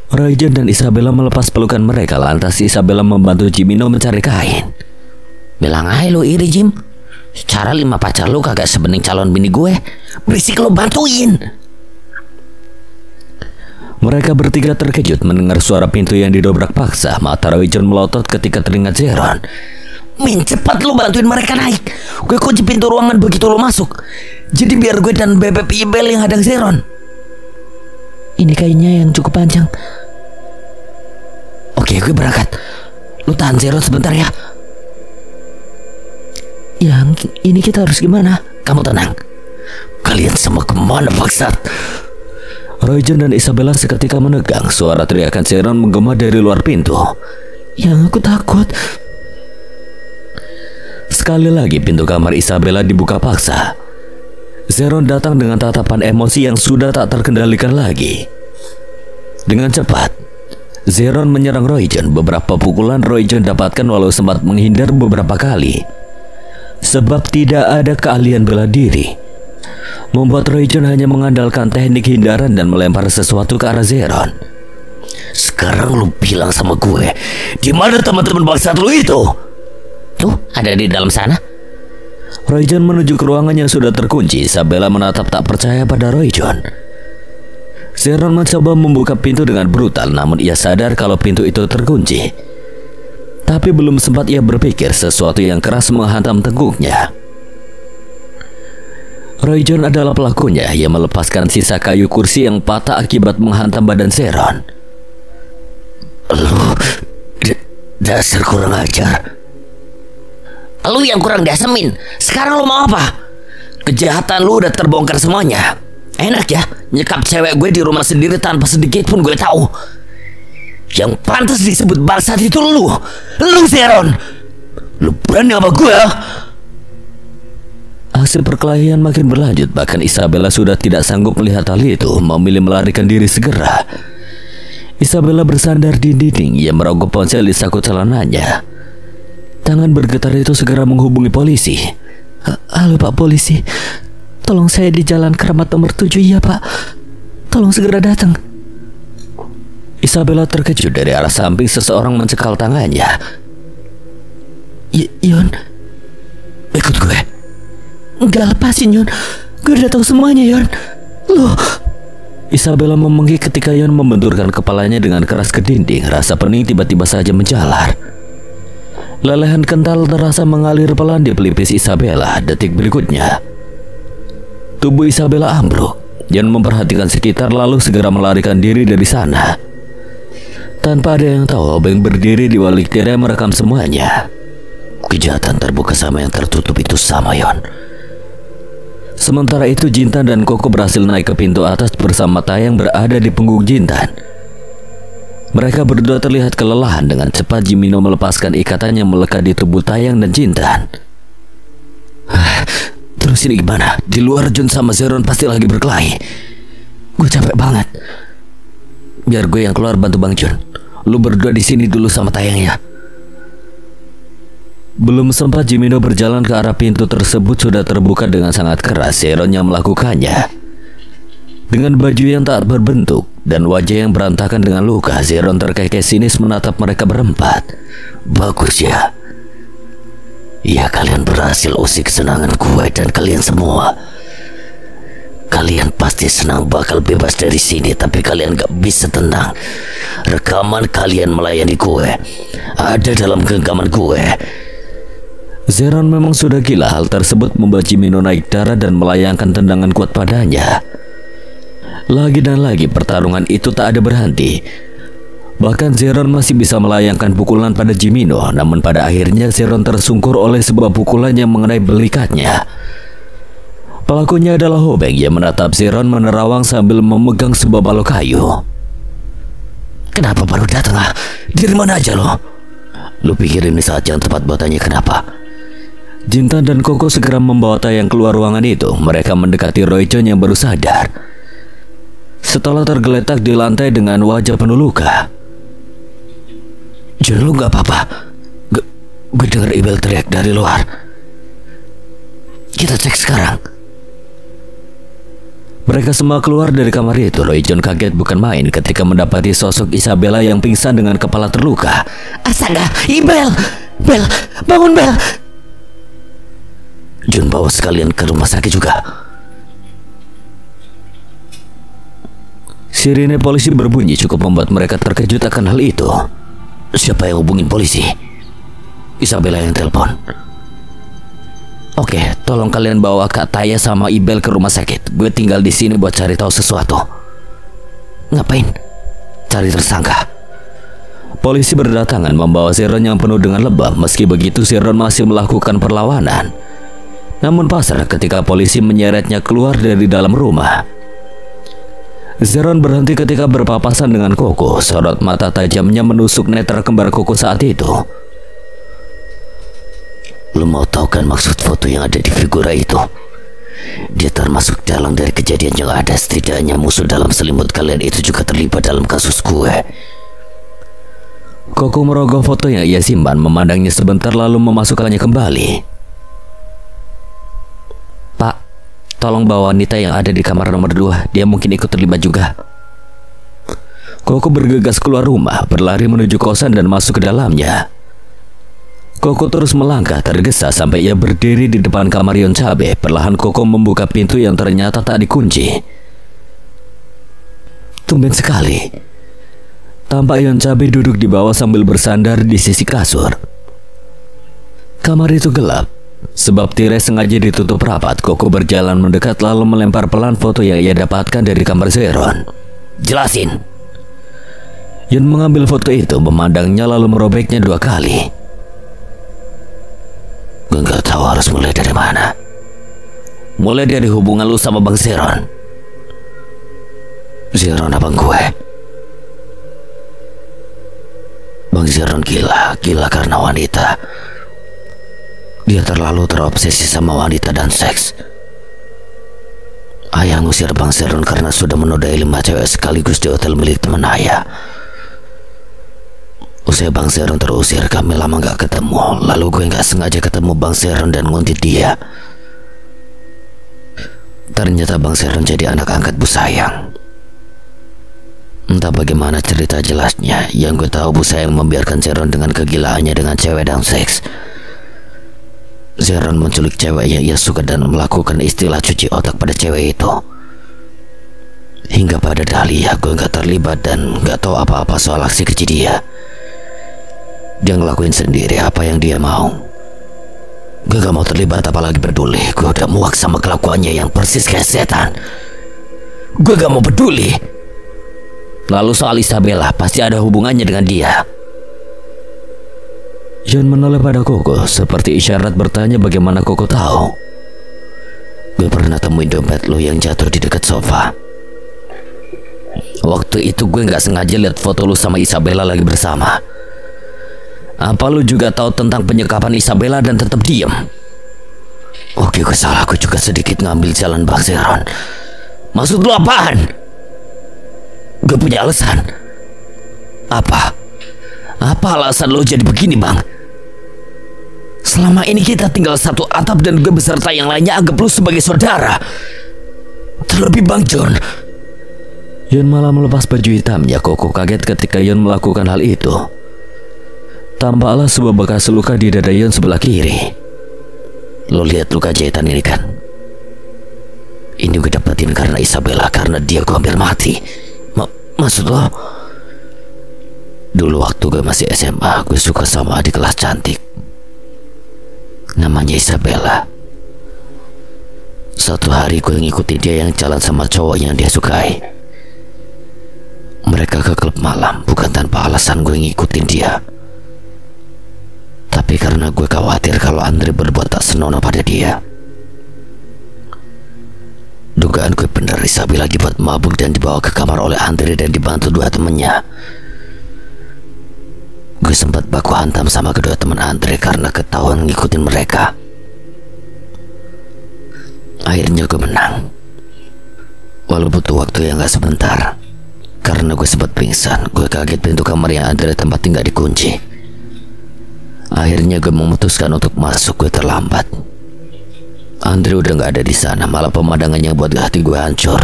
Royjon dan Isabella melepas pelukan mereka, lantas Isabella membantu Jimino mencari kain. Bilang aja lu iri, Jim. Secara 5 pacar lu kagak sebening calon bini gue. Berisik lu, bantuin. Mereka bertiga terkejut mendengar suara pintu yang didobrak paksa. Mata Royjon melotot ketika teringat Zeron. Min, cepat lu bantuin mereka naik. Gue kunci pintu ruangan begitu lu masuk. Jadi biar gue dan Bebek Ibel yang hadang Zeron. Ini kainnya yang cukup panjang. Oke, gue berangkat. Lu tahan Zeron sebentar ya. Yang ini kita harus gimana? Kamu tenang. Kalian semua kemana bangsat? Royjon dan Isabella seketika menegang. Suara teriakan Zeron menggema dari luar pintu. Yang aku takut. Sekali lagi pintu kamar Isabella dibuka paksa. Zeron datang dengan tatapan emosi yang sudah tak terkendalikan lagi. Dengan cepat Zeron menyerang Royjon. Beberapa pukulan Royjon dapatkan walau sempat menghindar beberapa kali. Sebab tidak ada keahlian bela diri, membuat Royjon hanya mengandalkan teknik hindaran dan melempar sesuatu ke arah Zeron. Sekarang lu bilang sama gue, di mana teman-teman bangsat lu itu? Tuh, ada di dalam sana. Royjon menuju ke ruangan yang sudah terkunci. Isabella menatap tak percaya pada Royjon. Zeron mencoba membuka pintu dengan brutal, namun ia sadar kalau pintu itu terkunci. Tapi belum sempat ia berpikir, sesuatu yang keras menghantam tengkuknya. Royjon adalah pelakunya. Ia melepaskan sisa kayu kursi yang patah akibat menghantam badan Zeron. Lu dasar kurang ajar. Lu yang kurang dasemin. Sekarang lu mau apa? Kejahatan lu udah terbongkar semuanya. Enak ya nyekap cewek gue di rumah sendiri tanpa sedikit pun gue tahu. Yang pantas disebut bangsat itu lu Zeron. Lu berani sama gue? Aksi perkelahian makin berlanjut. Bahkan Isabella sudah tidak sanggup melihat hal itu, memilih melarikan diri segera. Isabella bersandar di dinding. Ia merogoh ponsel di saku celananya. Tangan bergetar itu segera menghubungi polisi. Halo Pak Polisi, tolong saya di Jalan Keramat nomor 7. Iya Pak, tolong segera datang. Isabella terkejut. Dari arah samping seseorang mencekal tangannya. Yon, ikut gue. Enggak, lepasin Yon. Gue udah tahu semuanya Yon. Loh. Isabella memenggik ketika Yon membenturkan kepalanya dengan keras ke dinding. Rasa pening tiba-tiba saja menjalar. Lelehan kental terasa mengalir pelan di pelipis Isabella. Detik berikutnya tubuh Isabella ambruk. Yon memperhatikan sekitar lalu segera melarikan diri dari sana. Tanpa ada yang tahu, Obeng berdiri di balik tirai merekam semuanya. Kejahatan terbuka sama yang tertutup itu sama, Yon. Sementara itu Jintan dan Koko berhasil naik ke pintu atas bersama Tayang berada di punggung Jintan. Mereka berdua terlihat kelelahan. Dengan cepat Jimino melepaskan ikatan yang melekat di tubuh Tayang dan Jintan. Terus ini gimana? Di luar Jun sama Zeron pasti lagi berkelahi. Gue capek banget. Biar gue yang keluar bantu Bang Jun. Lu berdua di sini dulu sama Tayang ya. Belum sempat Jimino berjalan ke arah pintu tersebut sudah terbuka dengan sangat keras. Zeron yang melakukannya. Dengan baju yang tak berbentuk dan wajah yang berantakan dengan luka, Zeron terkekeh sinis menatap mereka berempat. Bagus ya. Ya, kalian berhasil usik kesenangan gue dan kalian semua. Kalian pasti senang bakal bebas dari sini, tapi kalian gak bisa tenang. Rekaman kalian melayani gue ada dalam genggaman gue. Zeron memang sudah gila. Hal tersebut membuat Jimino naik darah dan melayangkan tendangan kuat padanya. Lagi dan lagi pertarungan itu tak ada berhenti. Bahkan Zeron masih bisa melayangkan pukulan pada Jimino, namun pada akhirnya Zeron tersungkur oleh sebuah pukulan yang mengenai belikatnya. Pelakunya adalah Hobeng yang menatap Zeron menerawang sambil memegang sebuah balok kayu. Kenapa baru datang ah? Di mana aja lo? Lu pikir ini saat yang tepat buat tanya kenapa? Jintan dan Koko segera membawa Taeyang keluar ruangan itu. Mereka mendekati Roychon yang baru sadar setelah tergeletak di lantai dengan wajah penuh luka. Jun, lu gak apa-apa? Gue denger Ibel teriak dari luar. Kita cek sekarang. Mereka semua keluar dari kamar itu. Roychon kaget bukan main ketika mendapati sosok Isabella yang pingsan dengan kepala terluka. Astaga, Ibel! Bel, bangun Bel! Jun, bawa sekalian ke rumah sakit juga. Sirine polisi berbunyi cukup membuat mereka terkejut akan hal itu. Siapa yang hubungin polisi? Isabella yang telepon. Oke, tolong kalian bawa Kak Taya sama Ibel ke rumah sakit. Gue tinggal di sini buat cari tahu sesuatu. Ngapain? Cari tersangka. Polisi berdatangan membawa Zeron yang penuh dengan lebam. Meski begitu, Zeron masih melakukan perlawanan. Namun pasrah ketika polisi menyeretnya keluar dari dalam rumah. Zeron berhenti ketika berpapasan dengan Koko. Sorot mata tajamnya menusuk netra kembar Koko saat itu. Lu mau tahu kan maksud foto yang ada di figura itu? Dia termasuk dalang dari kejadian yang ada. Setidaknya musuh dalam selimut kalian itu juga terlibat dalam kasus gue. Koko merogoh foto yang ia simpan, memandangnya sebentar lalu memasukkannya kembali. Pak, tolong bawa wanita yang ada di kamar nomor 2. Dia mungkin ikut terlibat juga. Koko bergegas keluar rumah, berlari menuju kosan dan masuk ke dalamnya. Koko terus melangkah tergesa sampai ia berdiri di depan kamar Yon Cabe. Perlahan Koko membuka pintu yang ternyata tak dikunci. Tumben sekali. Tampak Yon Cabe duduk di bawah sambil bersandar di sisi kasur. Kamar itu gelap. Sebab tirai sengaja ditutup rapat. Koko berjalan mendekat lalu melempar pelan foto yang ia dapatkan dari kamar Zeron. Jelasin. Yun mengambil foto itu, memandangnya lalu merobeknya 2 kali. Gue gak tahu harus mulai dari mana. Mulai dari hubungan lu sama Bang Zeron. Zeron abang gue. Bang Zeron gila karena wanita. Dia terlalu terobsesi sama wanita dan seks. Ayah ngusir Bang Zeron karena sudah menodai 5 cewek sekaligus di hotel milik teman ayah. Usai Bang Zeron terusir, kami lama gak ketemu. Lalu gue gak sengaja ketemu Bang Zeron dan nguntit dia. Ternyata Bang Zeron jadi anak angkat Bu Sayang. Entah bagaimana cerita jelasnya. Yang gue tahu Bu Sayang membiarkan Zeron dengan kegilaannya dengan cewek dan seks. Zeron menculik cewek yang ia suka dan melakukan istilah cuci otak pada cewek itu. Hingga pada Dahlia gue gak terlibat dan gak tahu apa-apa soal aksi keji dia. Dia ngelakuin sendiri apa yang dia mau. Gue gak mau terlibat apalagi peduli. Gue udah muak sama kelakuannya yang persis kayak setan. Gue gak mau peduli. Lalu soal Isabella, pasti ada hubungannya dengan dia. Yun menoleh pada Koko seperti isyarat bertanya bagaimana Koko tahu. Gue pernah temuin dompet lo yang jatuh di dekat sofa. Waktu itu gue gak sengaja lihat foto lo sama Isabella lagi bersama. Apa lu juga tahu tentang penyekapan Isabella dan tetap diam? Oke, gue salah. Gue juga sedikit ngambil jalan Bang Zeron. Maksud lu apaan? Gue punya alasan. Apa? Apa alasan lu jadi begini, Bang? Selama ini kita tinggal satu atap dan gue beserta yang lainnya anggap lu sebagai saudara. Terlebih Bang John. Yun malah melepas baju hitamnya. Koko kaget ketika Yun melakukan hal itu. Tampaklah sebuah bekas luka di dada Yun sebelah kiri. Lo lihat luka jahitan ini kan? Ini gue dapetin karena Isabella, karena dia gue hampir mati. Maksud lo? Dulu waktu gue masih SMA, gue suka sama adik kelas cantik. Namanya Isabella. Suatu hari gue ngikutin dia yang jalan sama cowok yang dia sukai. Mereka ke klub malam bukan tanpa alasan gue ngikutin dia, tapi karena gue khawatir kalau Andre berbuat tak senonoh pada dia. Dugaan gue benar, Isabella dibuat mabuk dan dibawa ke kamar oleh Andre dan dibantu dua temannya. Gue sempat baku hantam sama kedua teman Andre karena ketahuan ngikutin mereka. Akhirnya gue menang, walau butuh waktu yang gak sebentar. Karena gue sempat pingsan, gue kaget pintu kamar yang Andre tempat tinggal dikunci. Akhirnya gue memutuskan untuk masuk, gue terlambat. Andre udah gak ada di sana, malah pemandangannya buat hati gue hancur.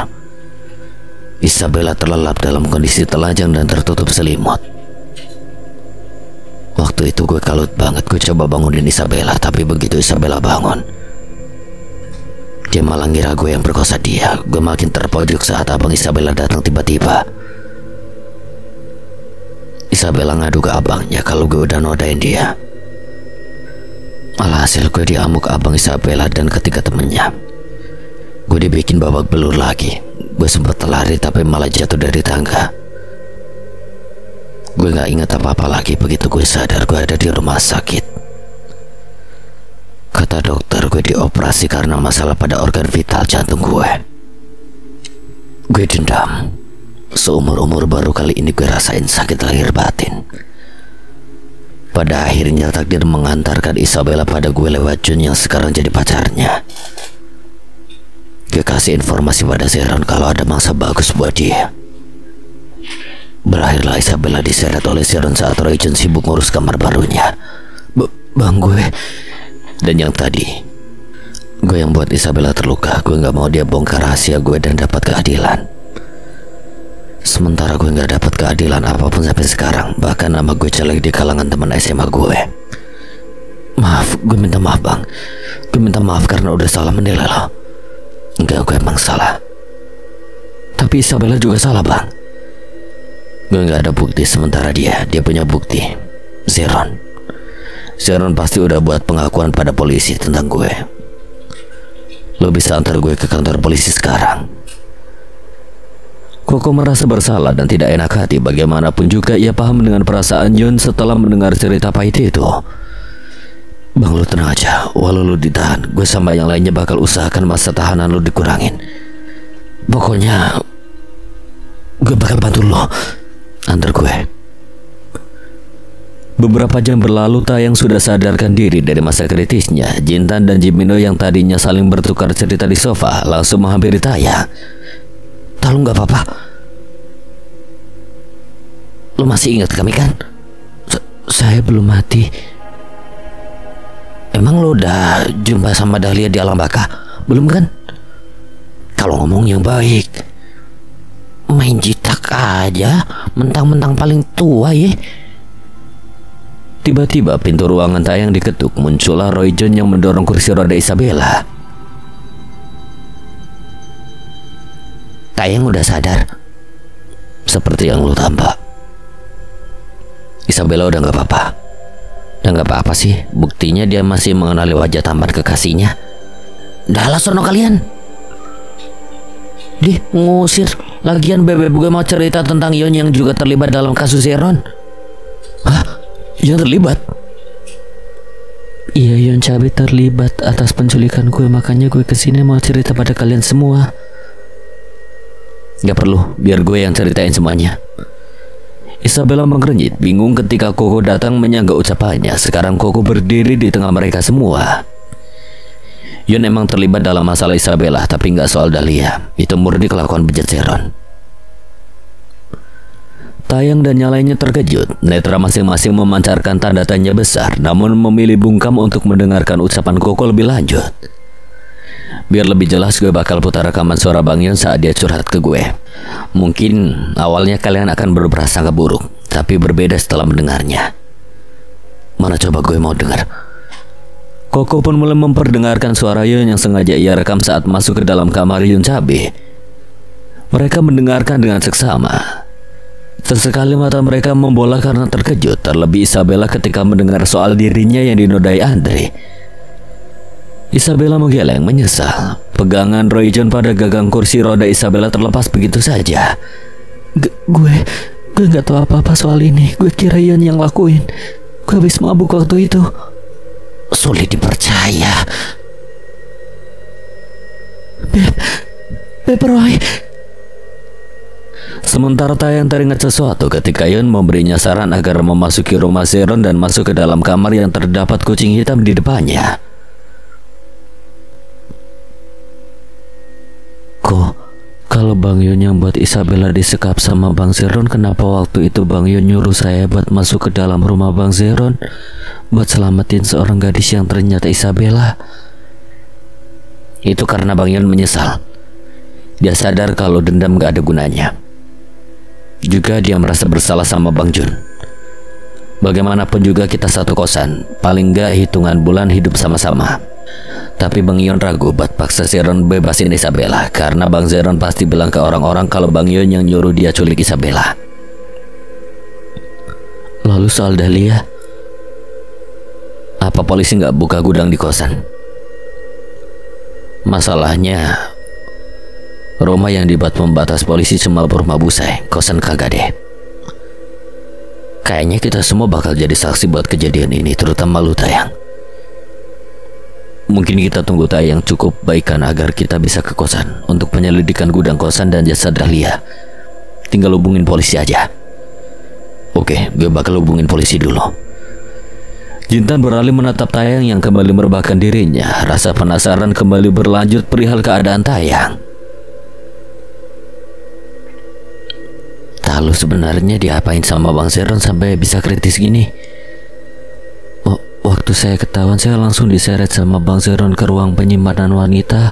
Isabella terlelap dalam kondisi telanjang dan tertutup selimut. Waktu itu gue kalut banget, gue coba bangunin Isabella, tapi begitu Isabella bangun, dia malah ngira gue yang perkosa dia. Gue makin terpojok saat abang Isabella datang tiba-tiba. Isabella ngadu ke abangnya kalau gue udah nodain dia. Malah hasil gue diamuk abang Isabella dan ketiga temennya. Gue dibikin babak belur lagi. Gue sempat lari tapi malah jatuh dari tangga. Gue gak ingat apa-apa lagi begitu gue sadar gue ada di rumah sakit. Kata dokter gue dioperasi karena masalah pada organ vital jantung gue. Gue dendam. Seumur-umur baru kali ini gue rasain sakit lahir batin. Pada akhirnya takdir mengantarkan Isabella pada gue lewat Jun yang sekarang jadi pacarnya. Gue kasih informasi pada Zeron kalau ada mangsa bagus buat dia. Berakhirlah Isabella diseret oleh Zeron saat Roy Jun sibuk ngurus kamar barunya. Bang gue. Dan yang tadi, gue yang buat Isabella terluka. Gue gak mau dia bongkar rahasia gue dan dapat keadilan. Sementara gue gak dapat keadilan apapun sampai sekarang. Bahkan nama gue jelek di kalangan teman SMA gue. Maaf, gue minta maaf bang. Gue minta maaf karena udah salah menilai lo. Enggak, gue emang salah. Tapi Isabella juga salah bang. Gue gak ada bukti, sementara dia punya bukti. Zeron pasti udah buat pengakuan pada polisi tentang gue. Lo bisa antar gue ke kantor polisi sekarang. Koko merasa bersalah dan tidak enak hati. Bagaimanapun juga ia paham dengan perasaan Yun setelah mendengar cerita pahit itu. Bang, lo tenang aja. Walau lo ditahan, gue sama yang lainnya bakal usahakan masa tahanan lo dikurangin. Pokoknya gue bakal bantu lo. Antar gue. Beberapa jam berlalu, Taeyang sudah sadarkan diri dari masa kritisnya. Jintan dan Jimino yang tadinya saling bertukar cerita di sofa langsung menghampiri Taeyang. Tolong gak apa-apa. Lo masih ingat kami kan? Saya belum mati. Emang lo udah jumpa sama Dahlia di alam baka? Belum kan? Kalau ngomong yang baik. Main jitak aja, mentang-mentang paling tua ya. Tiba-tiba pintu ruangan Taeyang diketuk. Muncullah Roy Jun yang mendorong kursi roda Isabella. Taeyang udah sadar? Seperti yang lu tambah. Isabella udah gak apa-apa. Udah gak apa-apa sih. Buktinya dia masih mengenali wajah tampan kekasihnya. Dahlah sono kalian. Dih, ngusir. Lagian bebek gue mau cerita tentang Yon yang juga terlibat dalam kasus Zeron. Hah? Yon terlibat? Iya, Yon Cabe terlibat atas penculikan gue. Makanya gue kesini mau cerita pada kalian semua. Gak perlu, biar gue yang ceritain semuanya. Isabella mengernyit, bingung ketika Koko datang menyangga ucapannya. Sekarang Koko berdiri di tengah mereka semua. Yon emang terlibat dalam masalah Isabella, tapi gak soal Dahlia. Itu murni kelakuan bejat Zeron. Taeyang dan yang lainnya terkejut. Netra masing-masing memancarkan tanda tanya besar, namun memilih bungkam untuk mendengarkan ucapan Koko lebih lanjut. Biar lebih jelas, gue bakal putar rekaman suara Bang Yon saat dia curhat ke gue. Mungkin awalnya kalian akan berprasangka buruk, tapi berbeda setelah mendengarnya. Mana coba gue mau dengar. Koko pun mulai memperdengarkan suara Yon yang sengaja ia rekam saat masuk ke dalam kamar Yon Cabe. Mereka mendengarkan dengan seksama. Sesekali mata mereka membola karena terkejut. Terlebih Isabella ketika mendengar soal dirinya yang dinodai Andre. Isabella menggeleng menyesal. Pegangan Roy Jun pada gagang kursi roda Isabella terlepas begitu saja. Gue nggak tahu apa-apa soal ini. Gue kira Yon yang lakuin. Gue habis mabuk waktu itu. Sulit dipercaya. Beb Roy. Sementara Taeyang teringat sesuatu ketika Yon memberinya saran agar memasuki rumah Zeron dan masuk ke dalam kamar yang terdapat kucing hitam di depannya. Kalau Bang Yon yang buat Isabella disekap sama Bang Zeron, kenapa waktu itu Bang Yon nyuruh saya buat masuk ke dalam rumah Bang Zeron buat selamatin seorang gadis yang ternyata Isabella? Itu karena Bang Yon menyesal. Dia sadar kalau dendam gak ada gunanya. Juga dia merasa bersalah sama Bang Jun. Bagaimanapun juga kita satu kosan, paling gak hitungan bulan hidup sama-sama. Tapi Bang Yon ragu buat paksa Zeron bebasin Isabella, karena Bang Zeron pasti bilang ke orang-orang kalau Bang Yon yang nyuruh dia culik Isabella. Lalu soal Dahlia, apa polisi gak buka gudang di kosan? Masalahnya, rumah yang dibuat pembatas polisi cuma berumah Busai, kosan kagak deh. Kayaknya kita semua bakal jadi saksi buat kejadian ini, terutama lu Taeyang. Mungkin kita tunggu Taeyang cukup baikan agar kita bisa ke kosan untuk penyelidikan gudang kosan dan jasad Dahlia. Tinggal hubungin polisi aja. Oke, gue bakal hubungin polisi dulu. Jintan beralih menatap Taeyang yang kembali merebahkan dirinya. Rasa penasaran kembali berlanjut perihal keadaan Taeyang. Lalu sebenarnya diapain sama Bang Zeron sampai bisa kritis gini? Waktu saya ketahuan, saya langsung diseret sama Bang Zeron ke ruang penyimpanan wanita.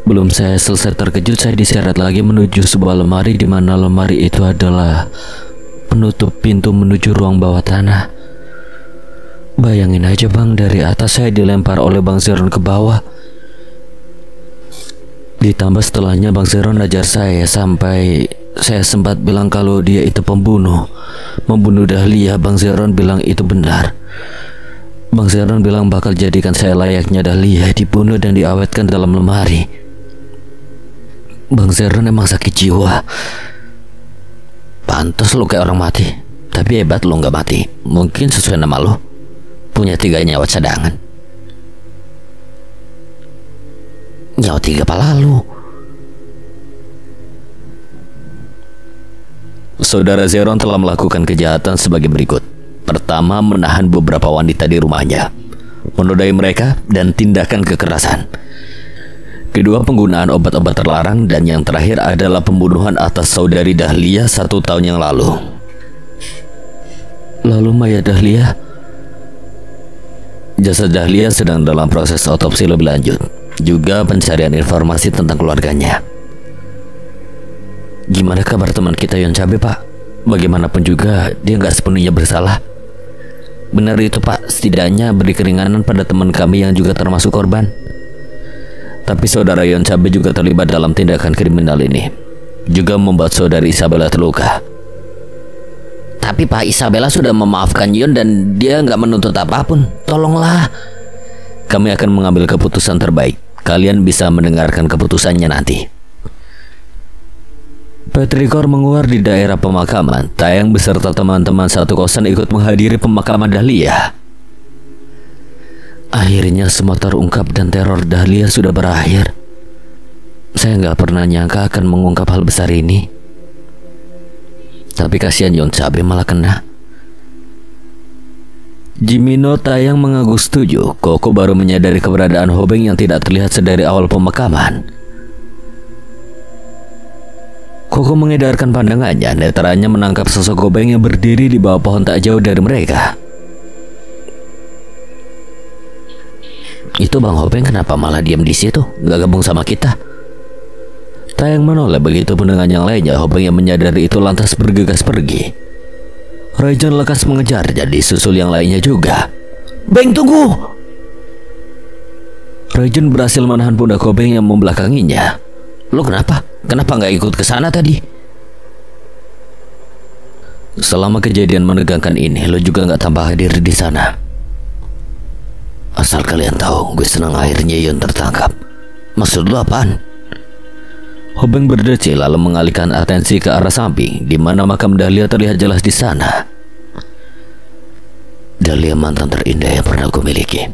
Belum saya selesai terkejut, saya diseret lagi menuju sebuah lemari, di mana lemari itu adalah penutup pintu menuju ruang bawah tanah. Bayangin aja Bang, dari atas saya dilempar oleh Bang Zeron ke bawah. Ditambah setelahnya Bang Zeron ajar saya sampai saya sempat bilang kalau dia itu pembunuh, membunuh Dahlia. Bang Zeron bilang itu benar. Bang Zeron bilang bakal jadikan saya layaknya Dahlia, dibunuh dan diawetkan dalam lemari. Bang Zeron emang sakit jiwa. Pantas lu kayak orang mati, tapi hebat lu gak mati. Mungkin sesuai nama lu, punya 3 nyawa cadangan. Nyawa 3 pala lu. Saudara Zeron telah melakukan kejahatan sebagai berikut. Pertama, menahan beberapa wanita di rumahnya, menodai mereka, dan tindakan kekerasan. Kedua, penggunaan obat-obat terlarang. Dan yang terakhir adalah pembunuhan atas saudari Dahlia 1 tahun yang lalu. Lalu mayat Dahlia? Jasad Dahlia sedang dalam proses otopsi lebih lanjut, juga pencarian informasi tentang keluarganya. Gimana kabar teman kita Yon Cabe, Pak? Bagaimanapun juga dia nggak sepenuhnya bersalah. Benar itu Pak, setidaknya beri keringanan pada teman kami yang juga termasuk korban. Tapi saudara Yon Cabe juga terlibat dalam tindakan kriminal ini, juga membuat saudari Isabella terluka. Tapi Pak, Isabella sudah memaafkan Yon dan dia nggak menuntut apapun. Tolonglah. Kami akan mengambil keputusan terbaik. Kalian bisa mendengarkan keputusannya nanti. Petrikor menguar di daerah pemakaman. Taeyang beserta teman-teman satu kosan ikut menghadiri pemakaman Dahlia. Akhirnya semua terungkap dan teror Dahlia sudah berakhir. Saya nggak pernah nyangka akan mengungkap hal besar ini. Tapi kasihan Yon Cabe malah kena. Jimino Taeyang mengaku setuju. Koko baru menyadari keberadaan Hobeng yang tidak terlihat sedari awal pemakaman. Koko mengedarkan pandangannya, netranya menangkap sosok Hobeng yang berdiri di bawah pohon tak jauh dari mereka. Itu Bang Hobeng kenapa malah diam di situ, gak gabung sama kita? Taeyang menoleh, begitu pun dengan yang lainnya. Hobeng yang menyadari itu lantas bergegas pergi. Raijun lekas mengejar, jadi susul yang lainnya juga. Beng, tunggu! Raijun berhasil menahan pundak Hobeng yang membelakanginya. Lo kenapa? Kenapa nggak ikut ke sana tadi? Selama kejadian menegangkan ini, lo juga nggak tambah hadir di sana. Asal kalian tahu, gue senang akhirnya Yon tertangkap. Maksud lo apaan? Hobeng berdecil lalu mengalihkan atensi ke arah samping, di mana makam Dahlia terlihat jelas di sana. Dahlia mantan terindah yang pernah aku miliki.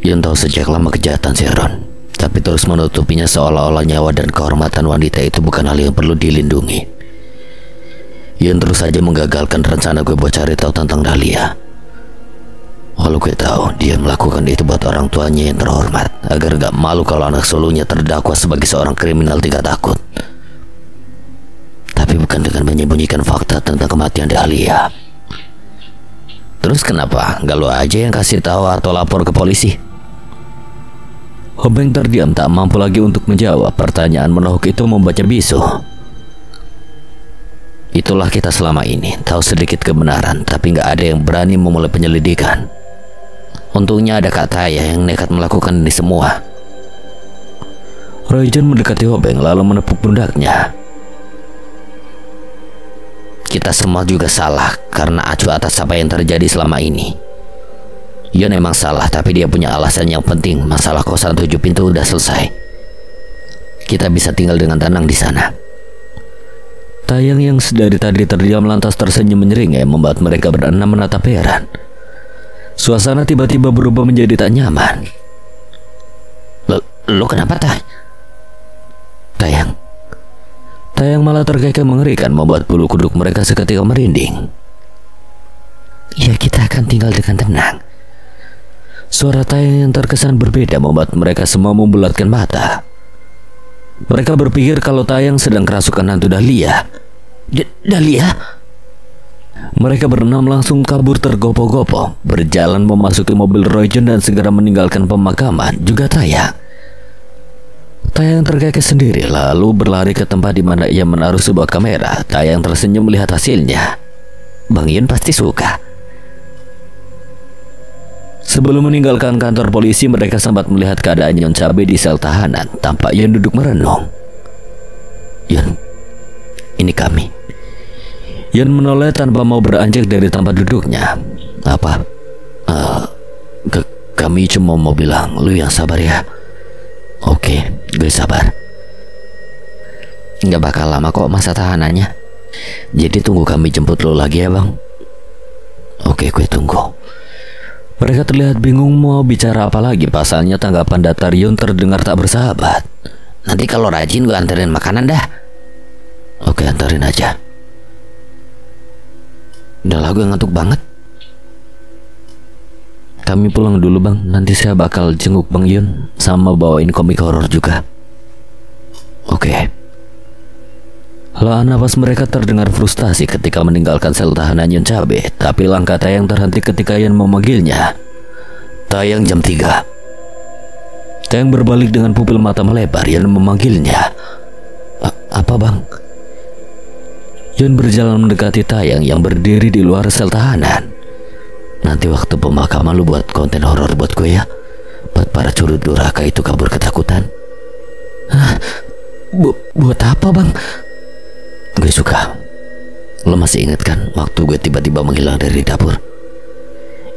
Yun tahu sejak lama kejahatan Sharon, tapi terus menutupinya seolah-olah nyawa dan kehormatan wanita itu bukan hal yang perlu dilindungi. Yun terus saja menggagalkan rencana gue buat cari tahu tentang Dahlia. Walau gue tahu dia melakukan itu buat orang tuanya yang terhormat, agar gak malu kalau anak sulungnya terdakwa sebagai seorang kriminal tingkat akut. Tapi bukan dengan menyembunyikan fakta tentang kematian Dahlia. Terus kenapa gak lo aja yang kasih tahu atau lapor ke polisi? Hobeng terdiam, tak mampu lagi untuk menjawab. Pertanyaan menohok itu membaca bisu. Itulah kita selama ini, tahu sedikit kebenaran, tapi gak ada yang berani memulai penyelidikan. Untungnya ada Kak Taya yang nekat melakukan ini semua. Roy John mendekati Hobeng lalu menepuk pundaknya. Kita semua juga salah karena acuh atas apa yang terjadi selama ini. Yun emang salah, tapi dia punya alasan yang penting. Masalah kosan 7 pintu udah selesai. Kita bisa tinggal dengan tenang di sana. Tayang yang sedari tadi terdiam lantas tersenyum menyeringai, membuat mereka berenam menatap heran. Suasana tiba-tiba berubah menjadi tak nyaman. Lo kenapa, Tayang? Tayang malah terkekeh mengerikan, membuat bulu kuduk mereka seketika merinding. Ya, kita akan tinggal dengan tenang. Suara Tayang yang terkesan berbeda membuat mereka semua membulatkan mata. Mereka berpikir kalau Tayang sedang kerasukan hantu Dahlia. Dahlia? Mereka berenam langsung kabur tergopoh-gopoh, berjalan memasuki mobil Roy John dan segera meninggalkan pemakaman, juga Tayang. Tayang terkekeh sendiri lalu berlari ke tempat di mana ia menaruh sebuah kamera. Tayang tersenyum melihat hasilnya. Bang Yun pasti suka. Sebelum meninggalkan kantor polisi, mereka sempat melihat keadaan Yun Cabe di sel tahanan. Tampak Yun duduk merenung. Yun, ini kami. Yun menoleh tanpa mau beranjak dari tempat duduknya. Apa? Kami cuma mau bilang lu yang sabar ya. Oke, gue sabar. Nggak bakal lama kok masa tahanannya. Jadi tunggu kami jemput lu lagi ya, Bang. Oke, gue tunggu. Mereka terlihat bingung mau bicara apa lagi. Pasalnya tanggapan datar Yun terdengar tak bersahabat. Nanti kalau rajin gue anterin makanan dah. Oke, anterin aja. Udah lah, gue ngantuk banget. Kami pulang dulu, Bang. Nanti saya bakal jenguk Bang Yun, sama bawain komik horor juga. Oke. Helaan napas mereka terdengar frustasi ketika meninggalkan sel tahanan Yun Cabe. Tapi langkah Tayang terhenti ketika Yun memanggilnya. Tayang, jam 3. Tayang berbalik dengan pupil mata melebar. Yun memanggilnya. Apa, Bang? Yun berjalan mendekati Tayang yang berdiri di luar sel tahanan. Nanti waktu pemakaman lu buat konten horor buat gue ya. Buat para curut durhaka itu kabur ketakutan. Hah? Buat apa, Bang? Gue suka. Lo masih ingat kan waktu gue tiba-tiba menghilang dari dapur?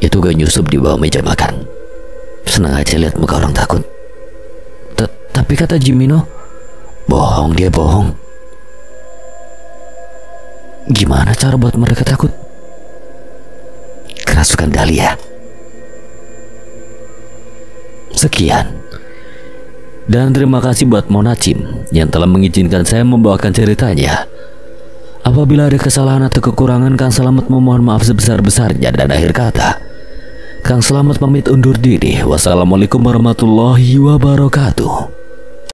Itu gue nyusup di bawah meja makan. Senang aja lihat muka orang takut. Tapi kata Jimino, bohong, dia bohong. Gimana cara buat mereka takut? Kerasukan Dahlia. Sekian. Dan terima kasih buat Monacim yang telah mengizinkan saya membawakan ceritanya. Apabila ada kesalahan atau kekurangan, Kang Slamet memohon maaf sebesar-besarnya. Dan akhir kata, Kang Slamet pamit undur diri. Wassalamualaikum warahmatullahi wabarakatuh.